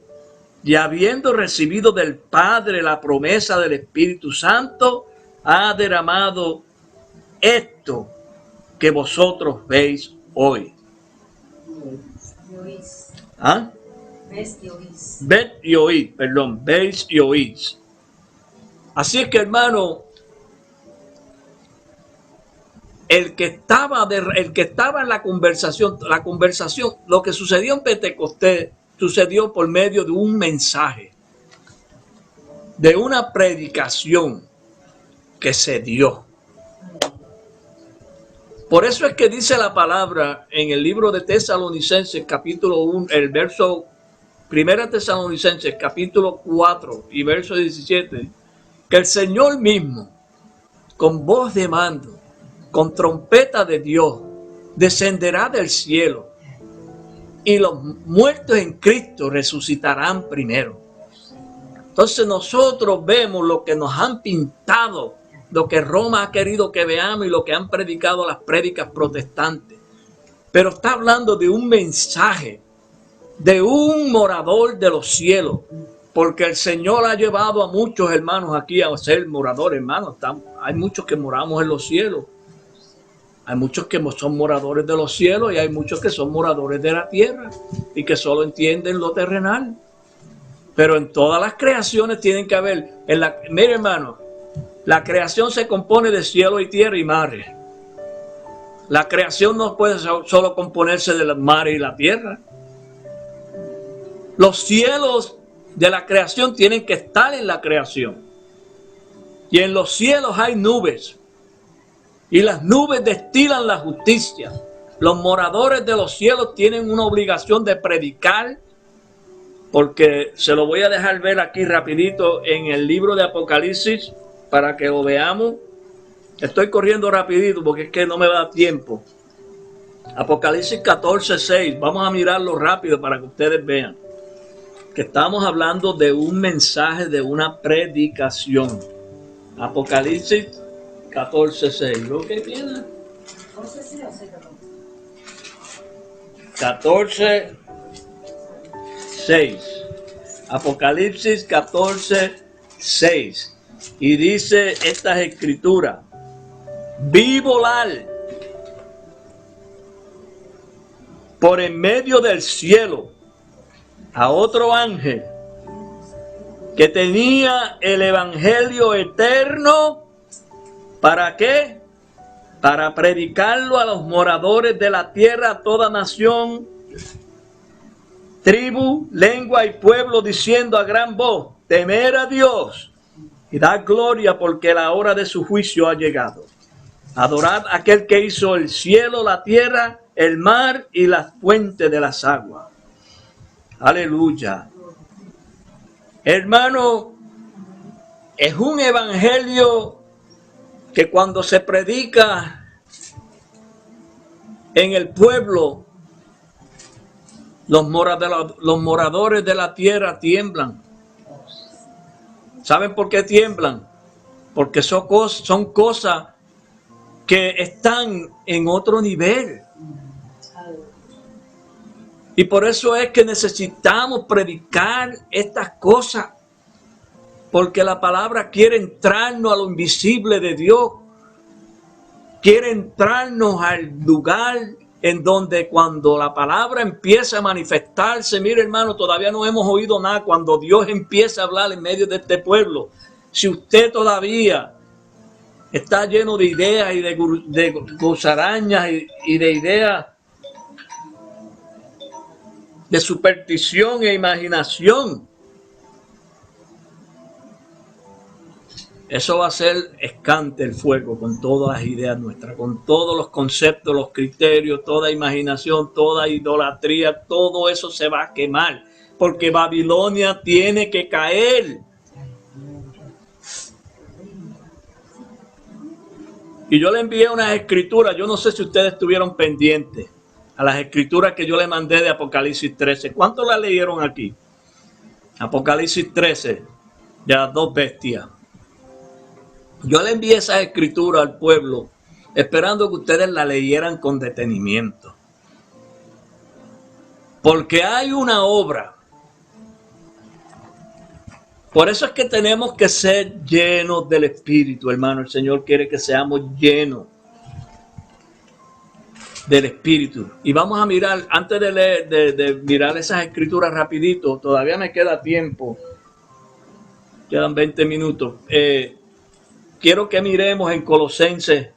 y habiendo recibido del Padre la promesa del Espíritu Santo, ha derramado esto que vosotros veis hoy. ¿Ah? Ves y oís. Ved y oíd, perdón, veis y oís. Así es que, hermano, el que estaba en la conversación, lo que sucedió en Pentecostés, sucedió por medio de un mensaje, de una predicación que se dio. Por eso es que dice la palabra en el libro de Tesalonicenses, capítulo 1, el verso 1 Tesalonicenses, capítulo 4 y verso 17, que el Señor mismo, con voz de mando, con trompeta de Dios, descenderá del cielo, y los muertos en Cristo resucitarán primero. Entonces nosotros vemos lo que nos han pintado, lo que Roma ha querido que veamos y lo que han predicado las prédicas protestantes. Pero está hablando de un mensaje, de un morador de los cielos, porque el Señor ha llevado a muchos hermanos aquí a ser moradores, hermanos. Hay muchos que moramos en los cielos. Hay muchos que son moradores de los cielos y hay muchos que son moradores de la tierra y que solo entienden lo terrenal. Pero en todas las creaciones tienen que haber, mire hermano, la creación se compone de cielo y tierra y mares. La creación no puede solo componerse de los mares y la tierra. Los cielos de la creación tienen que estar en la creación. Y en los cielos hay nubes. Y las nubes destilan la justicia. Los moradores de los cielos tienen una obligación de predicar porque se lo voy a dejar ver aquí rapidito en el libro de Apocalipsis para que lo veamos. Estoy corriendo rapidito porque es que no me da tiempo. Apocalipsis 14:6, vamos a mirarlo rápido para que ustedes vean que estamos hablando de un mensaje, de una predicación. Apocalipsis 14:6, ¿lo que viene? 14:6. Apocalipsis 14:6. Y dice estas escrituras: vi volar por en medio del cielo a otro ángel que tenía el evangelio eterno. ¿Para qué? Para predicarlo a los moradores de la tierra, a toda nación, tribu, lengua y pueblo, diciendo a gran voz: temer a Dios y dar gloria, porque la hora de su juicio ha llegado. Adorad a aquel que hizo el cielo, la tierra, el mar y las fuentes de las aguas. Aleluya. Hermano, es un evangelio que cuando se predica en el pueblo, los moradores de la tierra tiemblan. ¿Saben por qué tiemblan? Porque son cosas que están en otro nivel. Y por eso es que necesitamos predicar estas cosas. Porque la palabra quiere entrarnos a lo invisible de Dios. Quiere entrarnos al lugar en donde cuando la palabra empieza a manifestarse, mire hermano, todavía no hemos oído nada. Cuando Dios empieza a hablar en medio de este pueblo, si usted todavía está lleno de ideas y de gusarañas y de ideas de superstición e imaginación, eso va a ser escante el fuego con todas las ideas nuestras, con todos los conceptos, los criterios, toda imaginación, toda idolatría, todo eso se va a quemar, porque Babilonia tiene que caer. Y yo le envié unas escrituras, yo no sé si ustedes estuvieron pendientes a las escrituras que yo le mandé de Apocalipsis 13. ¿Cuántos la leyeron aquí? Apocalipsis 13, de las dos bestias. Yo le envié esas escrituras al pueblo esperando que ustedes la leyeran con detenimiento. Porque hay una obra. Por eso es que tenemos que ser llenos del Espíritu, hermano. El Señor quiere que seamos llenos del Espíritu. Y vamos a mirar, antes de leer, de mirar esas escrituras rapidito, todavía me queda tiempo. Quedan 20 minutos. Quiero que miremos en Colosenses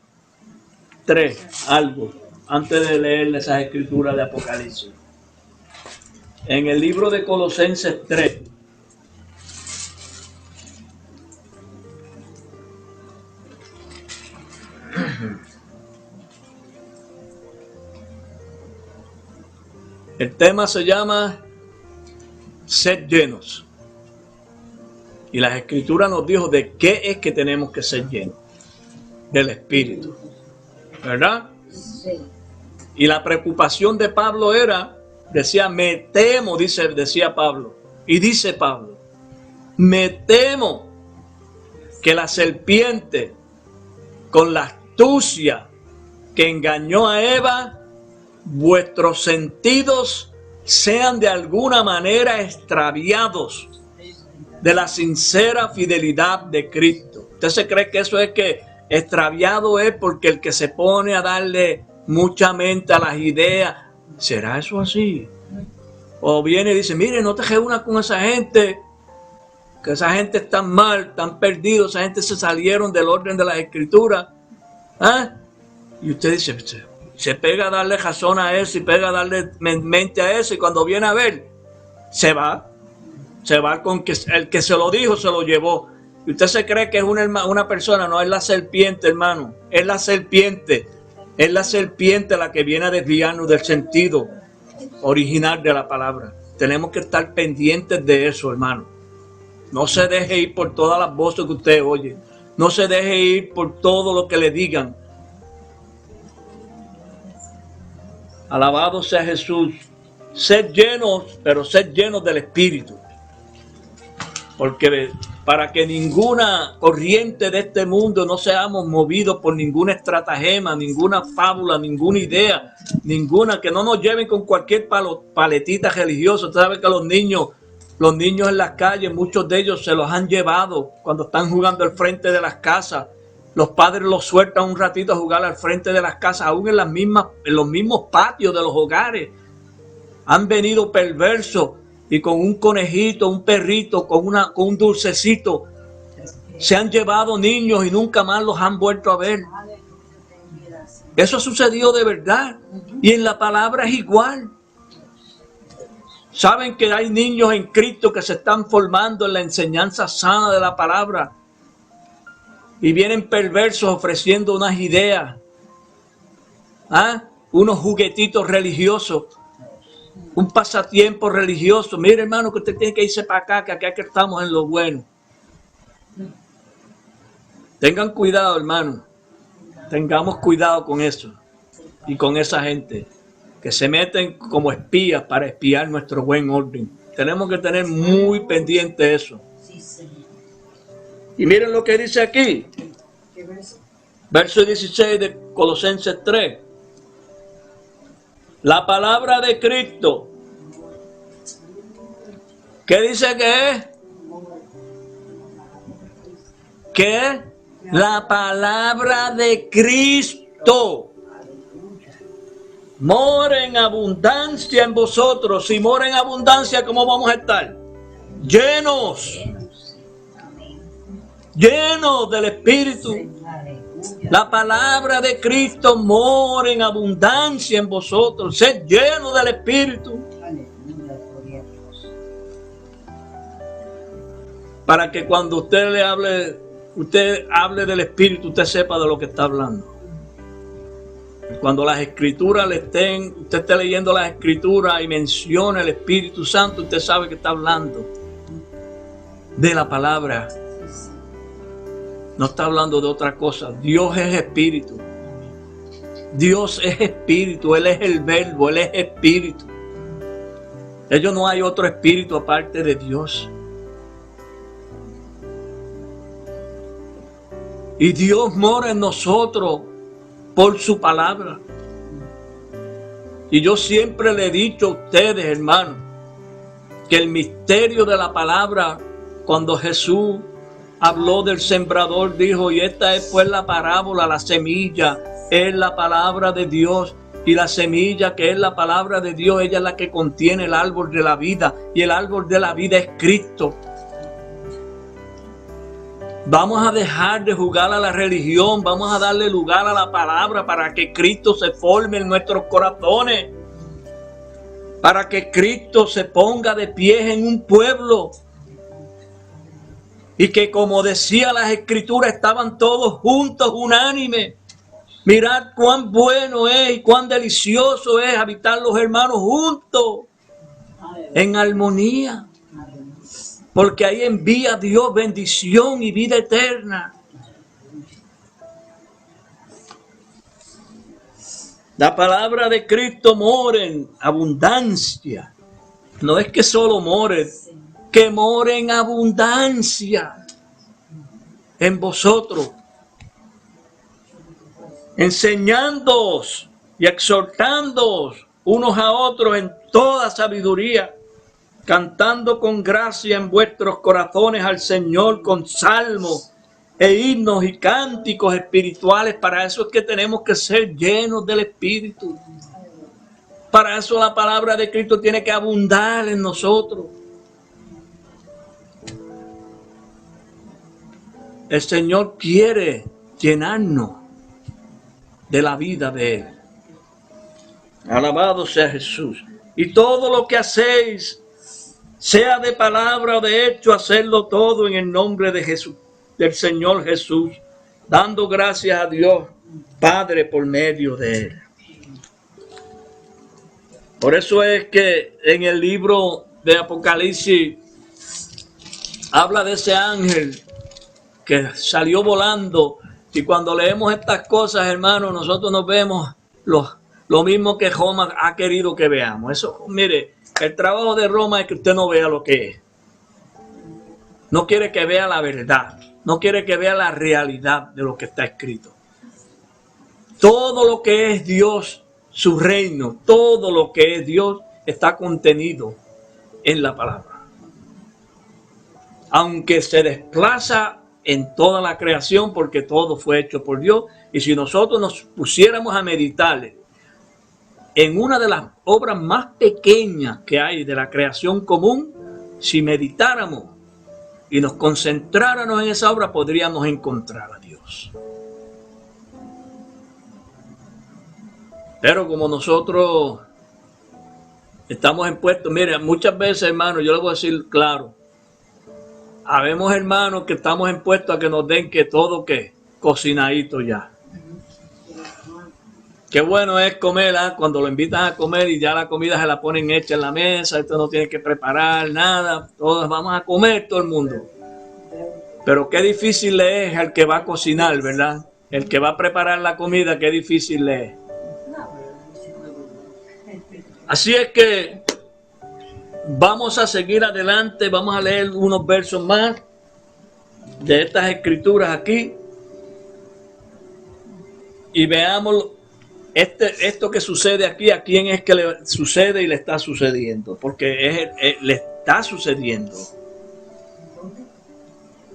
3 algo, antes de leer esas escrituras de Apocalipsis. En el libro de Colosenses 3. El tema se llama Sed llenos. Y las escrituras nos dijo de qué es que tenemos que ser llenos. Del Espíritu. ¿Verdad? Sí. Y la preocupación de Pablo era, decía, me temo, decía Pablo. Y dice Pablo, me temo que la serpiente, con la astucia que engañó a Eva, vuestros sentidos sean de alguna manera extraviados de la sincera fidelidad de Cristo. ¿Usted se cree que eso es que extraviado es porque el que se pone a darle mucha mente a las ideas? ¿Será eso así? O viene y dice, mire, no te reúnas con esa gente, que esa gente está mal, están perdidos, esa gente se salieron del orden de las escrituras. ¿Ah? Y usted dice, se pega a darle razón a eso y pega a darle mente a eso, y cuando viene a ver, se va con que el que se lo dijo se lo llevó. Y usted se cree que es una persona. No, es la serpiente, hermano, es la serpiente la que viene a desviarnos del sentido original de la palabra. tenemos que estar pendientes de eso, hermano. No se deje ir por todas las voces que usted oye. No se deje ir por todo lo que le digan. Alabado sea Jesús. Sed llenos, pero sed llenos del Espíritu. Porque para que ninguna corriente de este mundo no seamos movidos por ninguna estratagema, ninguna fábula, ninguna idea, ninguna, que no nos lleven con cualquier paletita religiosa. Usted sabe que los niños en las calles, muchos de ellos se los han llevado cuando están jugando al frente de las casas. Los padres los sueltan un ratito a jugar al frente de las casas, aún en los mismos patios de los hogares. Han venido perversos y con un conejito, un perrito, con un dulcecito, se han llevado niños y nunca más los han vuelto a ver. Eso sucedió de verdad. Y en la palabra es igual. Saben que hay niños en Cristo que se están formando en la enseñanza sana de la palabra. Y vienen perversos ofreciendo unas ideas. Unos juguetitos religiosos. Un pasatiempo religioso. Mire, hermano, que usted tiene que irse para acá, que acá que estamos en lo bueno. Tengan cuidado, hermano. Tengamos cuidado con eso. Y con esa gente que se meten como espías para espiar nuestro buen orden. Tenemos que tener muy pendiente eso. Y miren lo que dice aquí. Verso 16 de Colosenses 3. La palabra de Cristo. ¿Qué dice que es? ¿Qué? La palabra de Cristo. Mora en abundancia en vosotros. Si mora en abundancia, ¿cómo vamos a estar? Llenos. Llenos del Espíritu. La palabra de Cristo mora en abundancia en vosotros. Sed llenos del Espíritu. Para que cuando usted hable del Espíritu, usted sepa de lo que está hablando. Cuando las Escrituras usted esté leyendo las Escrituras y menciona el Espíritu Santo, usted sabe que está hablando de la palabra. No está hablando de otra cosa. Dios es Espíritu. Dios es Espíritu. Él es el Verbo. Él es Espíritu. Ellos no hay otro Espíritu aparte de Dios. Y Dios mora en nosotros por su palabra. Y yo siempre le he dicho a ustedes, hermanos, que el misterio de la palabra, cuando Jesús habló del sembrador, dijo, y esta es pues la parábola, la semilla es la palabra de Dios, y la semilla que es la palabra de Dios, ella es la que contiene el árbol de la vida, y el árbol de la vida es Cristo. Vamos a dejar de jugar a la religión, vamos a darle lugar a la palabra para que Cristo se forme en nuestros corazones, para que Cristo se ponga de pie en un pueblo. Y que, como decía las Escrituras, estaban todos juntos, unánimes. Mirad cuán bueno es y cuán delicioso es habitar los hermanos juntos, en armonía. Porque ahí envía Dios bendición y vida eterna. La palabra de Cristo mora en abundancia. No es que solo more, que more en abundancia en vosotros, enseñándoos y exhortándoos unos a otros en toda sabiduría, cantando con gracia en vuestros corazones al Señor con salmos e himnos y cánticos espirituales. Para eso es que tenemos que ser llenos del Espíritu. Para eso la palabra de Cristo tiene que abundar en nosotros. El Señor quiere llenarnos de la vida de Él. Alabado sea Jesús. Y todo lo que hacéis, sea de palabra o de hecho, hacerlo todo en el nombre de Jesús, del Señor Jesús, dando gracias a Dios Padre por medio de Él. Por eso es que en el libro de Apocalipsis habla de ese ángel que salió volando. Y cuando leemos estas cosas, hermanos, nosotros nos vemos lo mismo que Roma ha querido que veamos. Eso, mire, el trabajo de Roma es que usted no vea lo que es. No quiere que vea la verdad. No quiere que vea la realidad de lo que está escrito. Todo lo que es Dios, su reino, todo lo que es Dios está contenido en la palabra. Aunque se desplaza en toda la creación, porque todo fue hecho por Dios. Y si nosotros nos pusiéramos a meditar en una de las obras más pequeñas que hay de la creación común, si meditáramos y nos concentráramos en esa obra, podríamos encontrar a Dios. Pero como nosotros estamos impuestos, mire, muchas veces, hermano, yo le voy a decir claro, habemos hermanos que estamos impuestos a que nos den que todo que cocinadito ya. Qué bueno es comer, cuando lo invitan a comer y ya la comida se la ponen hecha en la mesa, esto no tiene que preparar nada, todos vamos a comer todo el mundo. Pero qué difícil le es al que va a cocinar, ¿verdad? El que va a preparar la comida, qué difícil le es. Así es que vamos a seguir adelante, vamos a leer unos versos más de estas escrituras aquí y veamos esto que sucede aquí, a quién es que le sucede y le está sucediendo, porque le está sucediendo.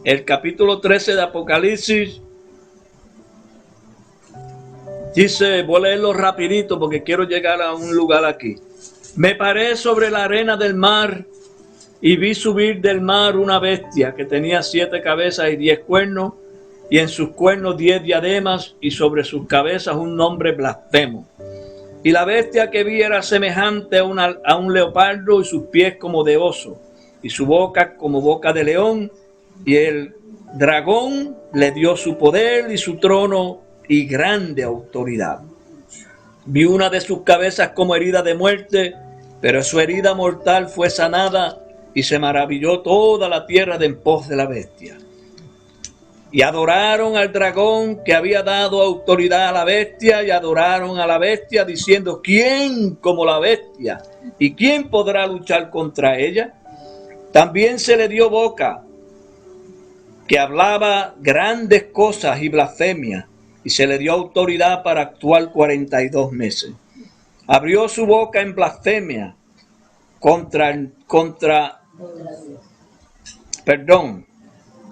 El capítulo 13 de Apocalipsis dice, voy a leerlo rapidito porque quiero llegar a un lugar aquí. Me paré sobre la arena del mar y vi subir del mar una bestia que tenía 7 cabezas y 10 cuernos, y en sus cuernos 10 diademas, y sobre sus cabezas un nombre blasfemo. Y la bestia que vi era semejante a un leopardo, y sus pies como de oso, y su boca como boca de león, y el dragón le dio su poder y su trono y grande autoridad. Vi una de sus cabezas como herida de muerte, pero su herida mortal fue sanada, y se maravilló toda la tierra de en pos de la bestia. Y adoraron al dragón que había dado autoridad a la bestia, y adoraron a la bestia diciendo, ¿quién como la bestia? ¿Y quién podrá luchar contra ella? También se le dio boca, que hablaba grandes cosas y blasfemias, y se le dio autoridad para actuar 42 meses. Abrió su boca en blasfemia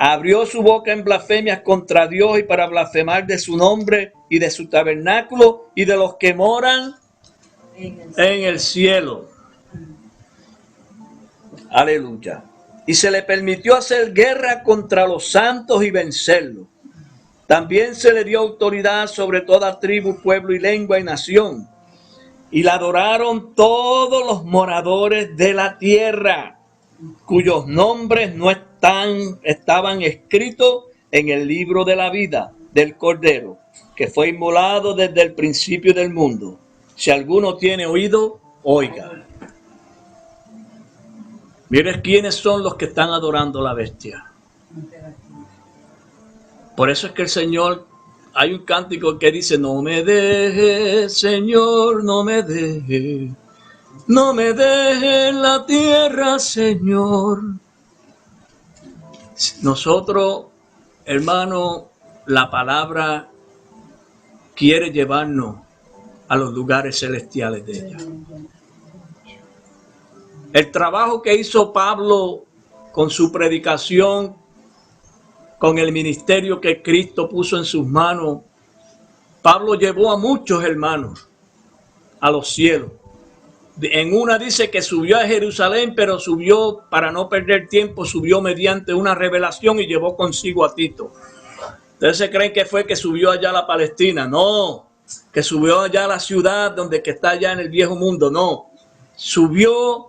abrió su boca en blasfemias contra Dios y para blasfemar de su nombre y de su tabernáculo y de los que moran en el cielo. Aleluya. Y se le permitió hacer guerra contra los santos y vencerlos. También se le dio autoridad sobre toda tribu, pueblo y lengua y nación. Y la adoraron todos los moradores de la tierra, cuyos nombres no estaban escritos en el libro de la vida del Cordero, que fue inmolado desde el principio del mundo. Si alguno tiene oído, oiga. Mire quiénes son los que están adorando a la bestia. Por eso es que el Señor, hay un cántico que dice, no me dejes, Señor, no me dejes. No me dejes en la tierra, Señor. Nosotros, hermano, la palabra quiere llevarnos a los lugares celestiales de ella. El trabajo que hizo Pablo con su predicación, con el ministerio que Cristo puso en sus manos, Pablo llevó a muchos hermanos a los cielos. En una dice que subió a Jerusalén, pero subió, para no perder tiempo, subió mediante una revelación y llevó consigo a Tito. ¿Ustedes se creen que fue que subió allá a la Palestina? No, que subió allá a la ciudad donde que está allá en el viejo mundo. No, subió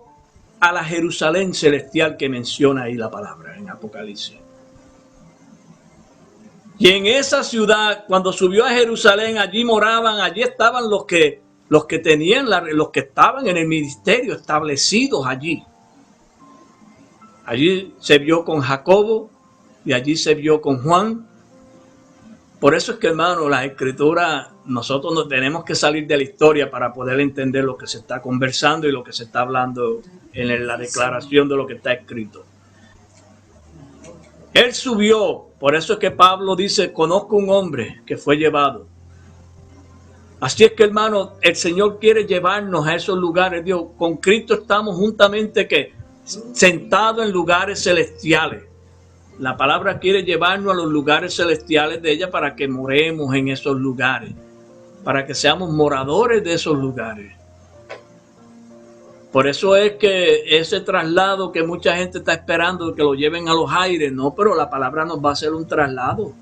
a la Jerusalén celestial que menciona ahí la palabra en Apocalipsis. Y en esa ciudad, cuando subió a Jerusalén, allí moraban, allí estaban los que tenían, los que estaban en el ministerio establecidos allí. Allí se vio con Jacobo y allí se vio con Juan. Por eso es que, hermano, la escritura, nosotros no tenemos que salir de la historia para poder entender lo que se está conversando y lo que se está hablando en la declaración de lo que está escrito. Él subió, por eso es que Pablo dice, conozco un hombre que fue llevado. Así es que, hermano, el Señor quiere llevarnos a esos lugares. Dios, con Cristo estamos juntamente que sentados en lugares celestiales. La palabra quiere llevarnos a los lugares celestiales de ella para que moremos en esos lugares, para que seamos moradores de esos lugares. Por eso es que ese traslado que mucha gente está esperando, que lo lleven a los aires, no, pero la palabra nos va a hacer un traslado.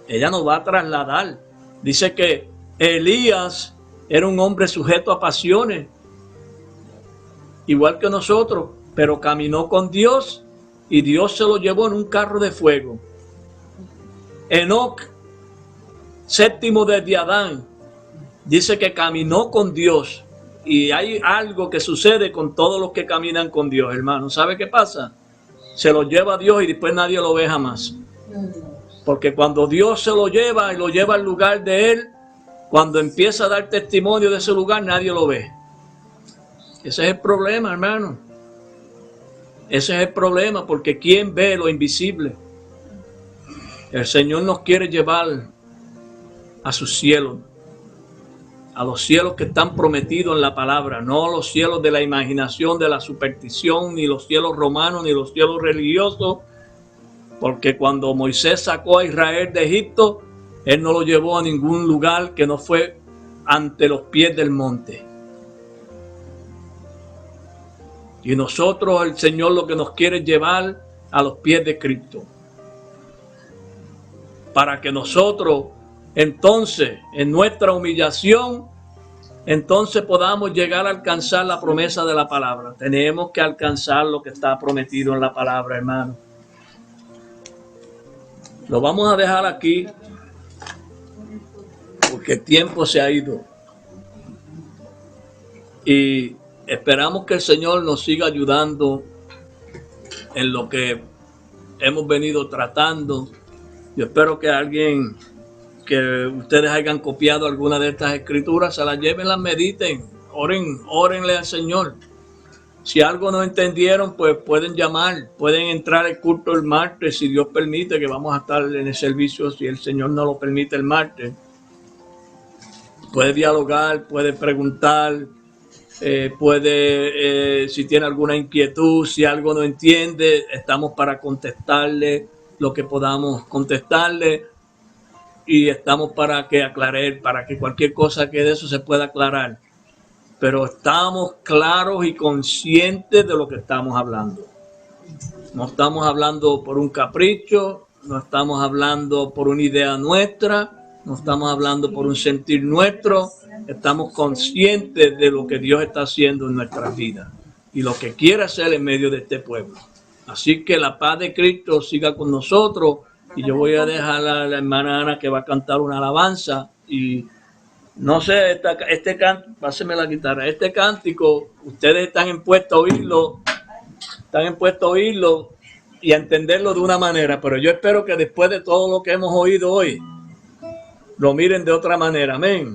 Ella nos va a trasladar. Dice que Elías era un hombre sujeto a pasiones, igual que nosotros, pero caminó con Dios y Dios se lo llevó en un carro de fuego. Enoc, séptimo desde Adán, dice que caminó con Dios. Y hay algo que sucede con todos los que caminan con Dios, hermano. ¿Sabe qué pasa? Se lo lleva a Dios y después nadie lo ve jamás. Porque cuando Dios se lo lleva y lo lleva al lugar de Él, cuando empieza a dar testimonio de ese lugar, nadie lo ve. Ese es el problema, hermano. Ese es el problema, porque ¿quién ve lo invisible? El Señor nos quiere llevar a sus cielos, a los cielos que están prometidos en la palabra, no a los cielos de la imaginación, de la superstición, ni los cielos romanos, ni los cielos religiosos, porque cuando Moisés sacó a Israel de Egipto, Él no lo llevó a ningún lugar que no fue ante los pies del monte. Y nosotros, el Señor lo que nos quiere es llevar a los pies de Cristo, para que nosotros entonces, en nuestra humillación, entonces podamos llegar a alcanzar la promesa de la palabra. Tenemos que alcanzar lo que está prometido en la palabra, hermano. Lo vamos a dejar aquí, porque el tiempo se ha ido. Y esperamos que el Señor nos siga ayudando en lo que hemos venido tratando. Yo espero que alguien, que ustedes hayan copiado alguna de estas escrituras, se las lleven, las mediten, órenle al Señor. Si algo no entendieron, pues pueden llamar, pueden entrar al culto el martes, si Dios permite, que vamos a estar en el servicio, si el Señor no lo permite, el martes. Puede dialogar, puede preguntar, si tiene alguna inquietud, si algo no entiende, estamos para contestarle lo que podamos contestarle, y estamos para que aclarar, para que cualquier cosa que de eso se pueda aclarar. Pero estamos claros y conscientes de lo que estamos hablando. No estamos hablando por un capricho, no estamos hablando por una idea nuestra, no estamos hablando por un sentir nuestro. Estamos conscientes de lo que Dios está haciendo en nuestras vidas y lo que quiere hacer en medio de este pueblo. Así que la paz de Cristo siga con nosotros, y yo voy a dejar a la hermana Ana que va a cantar una alabanza. Y no sé, páseme la guitarra. Este cántico, ustedes están impuestos a oírlo y a entenderlo de una manera, pero yo espero que después de todo lo que hemos oído hoy, lo miren de otra manera. Amén.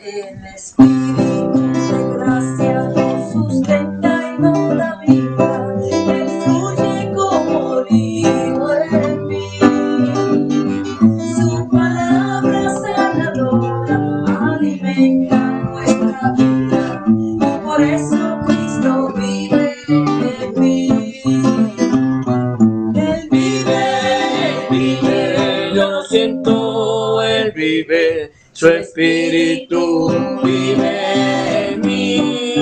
El Espíritu de gracia nos sustenta y nos da vida. Él fluye como río en mí. Su palabra sanadora alimenta nuestra vida. Y por eso Cristo vive en mí. Él vive, yo lo siento, Él vive. Su Espíritu vive en mí.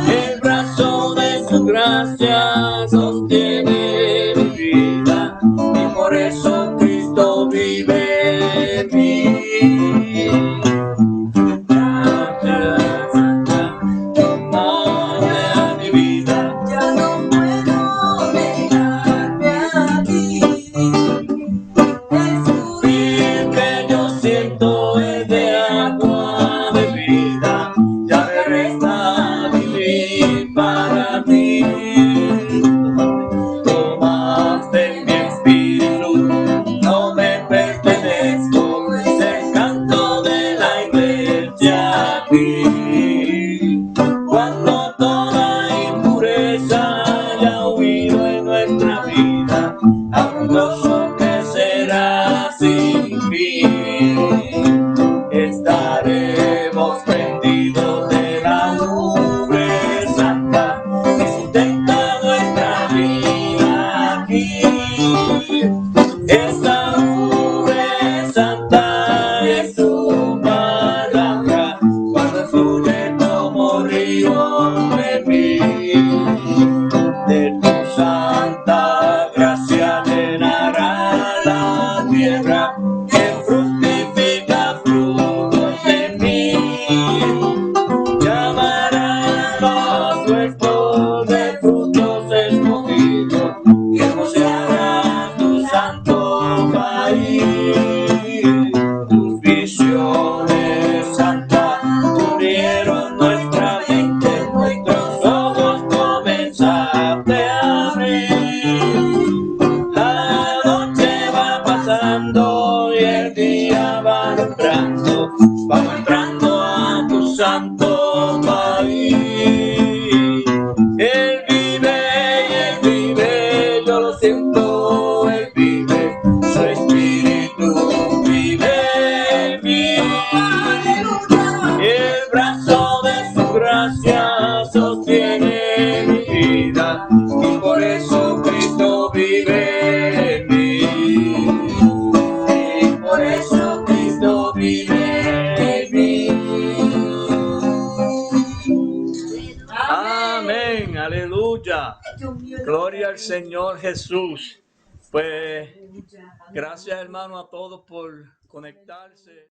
El brazo de su gracia sostiene mi vida, y por eso Cristo vive en mí. Toda mi vida, ya no puedo negarme a ti. que yo siento es de agua santo país. Él vive, yo lo siento, Él vive, su espíritu vive en mí. El brazo de su gracia sostiene mi vida y por eso Cristo vive en mí. Y por eso Cristo vive en mí. Amén, aleluya. Gloria al Señor Jesús. Pues gracias hermano a todos por conectarse.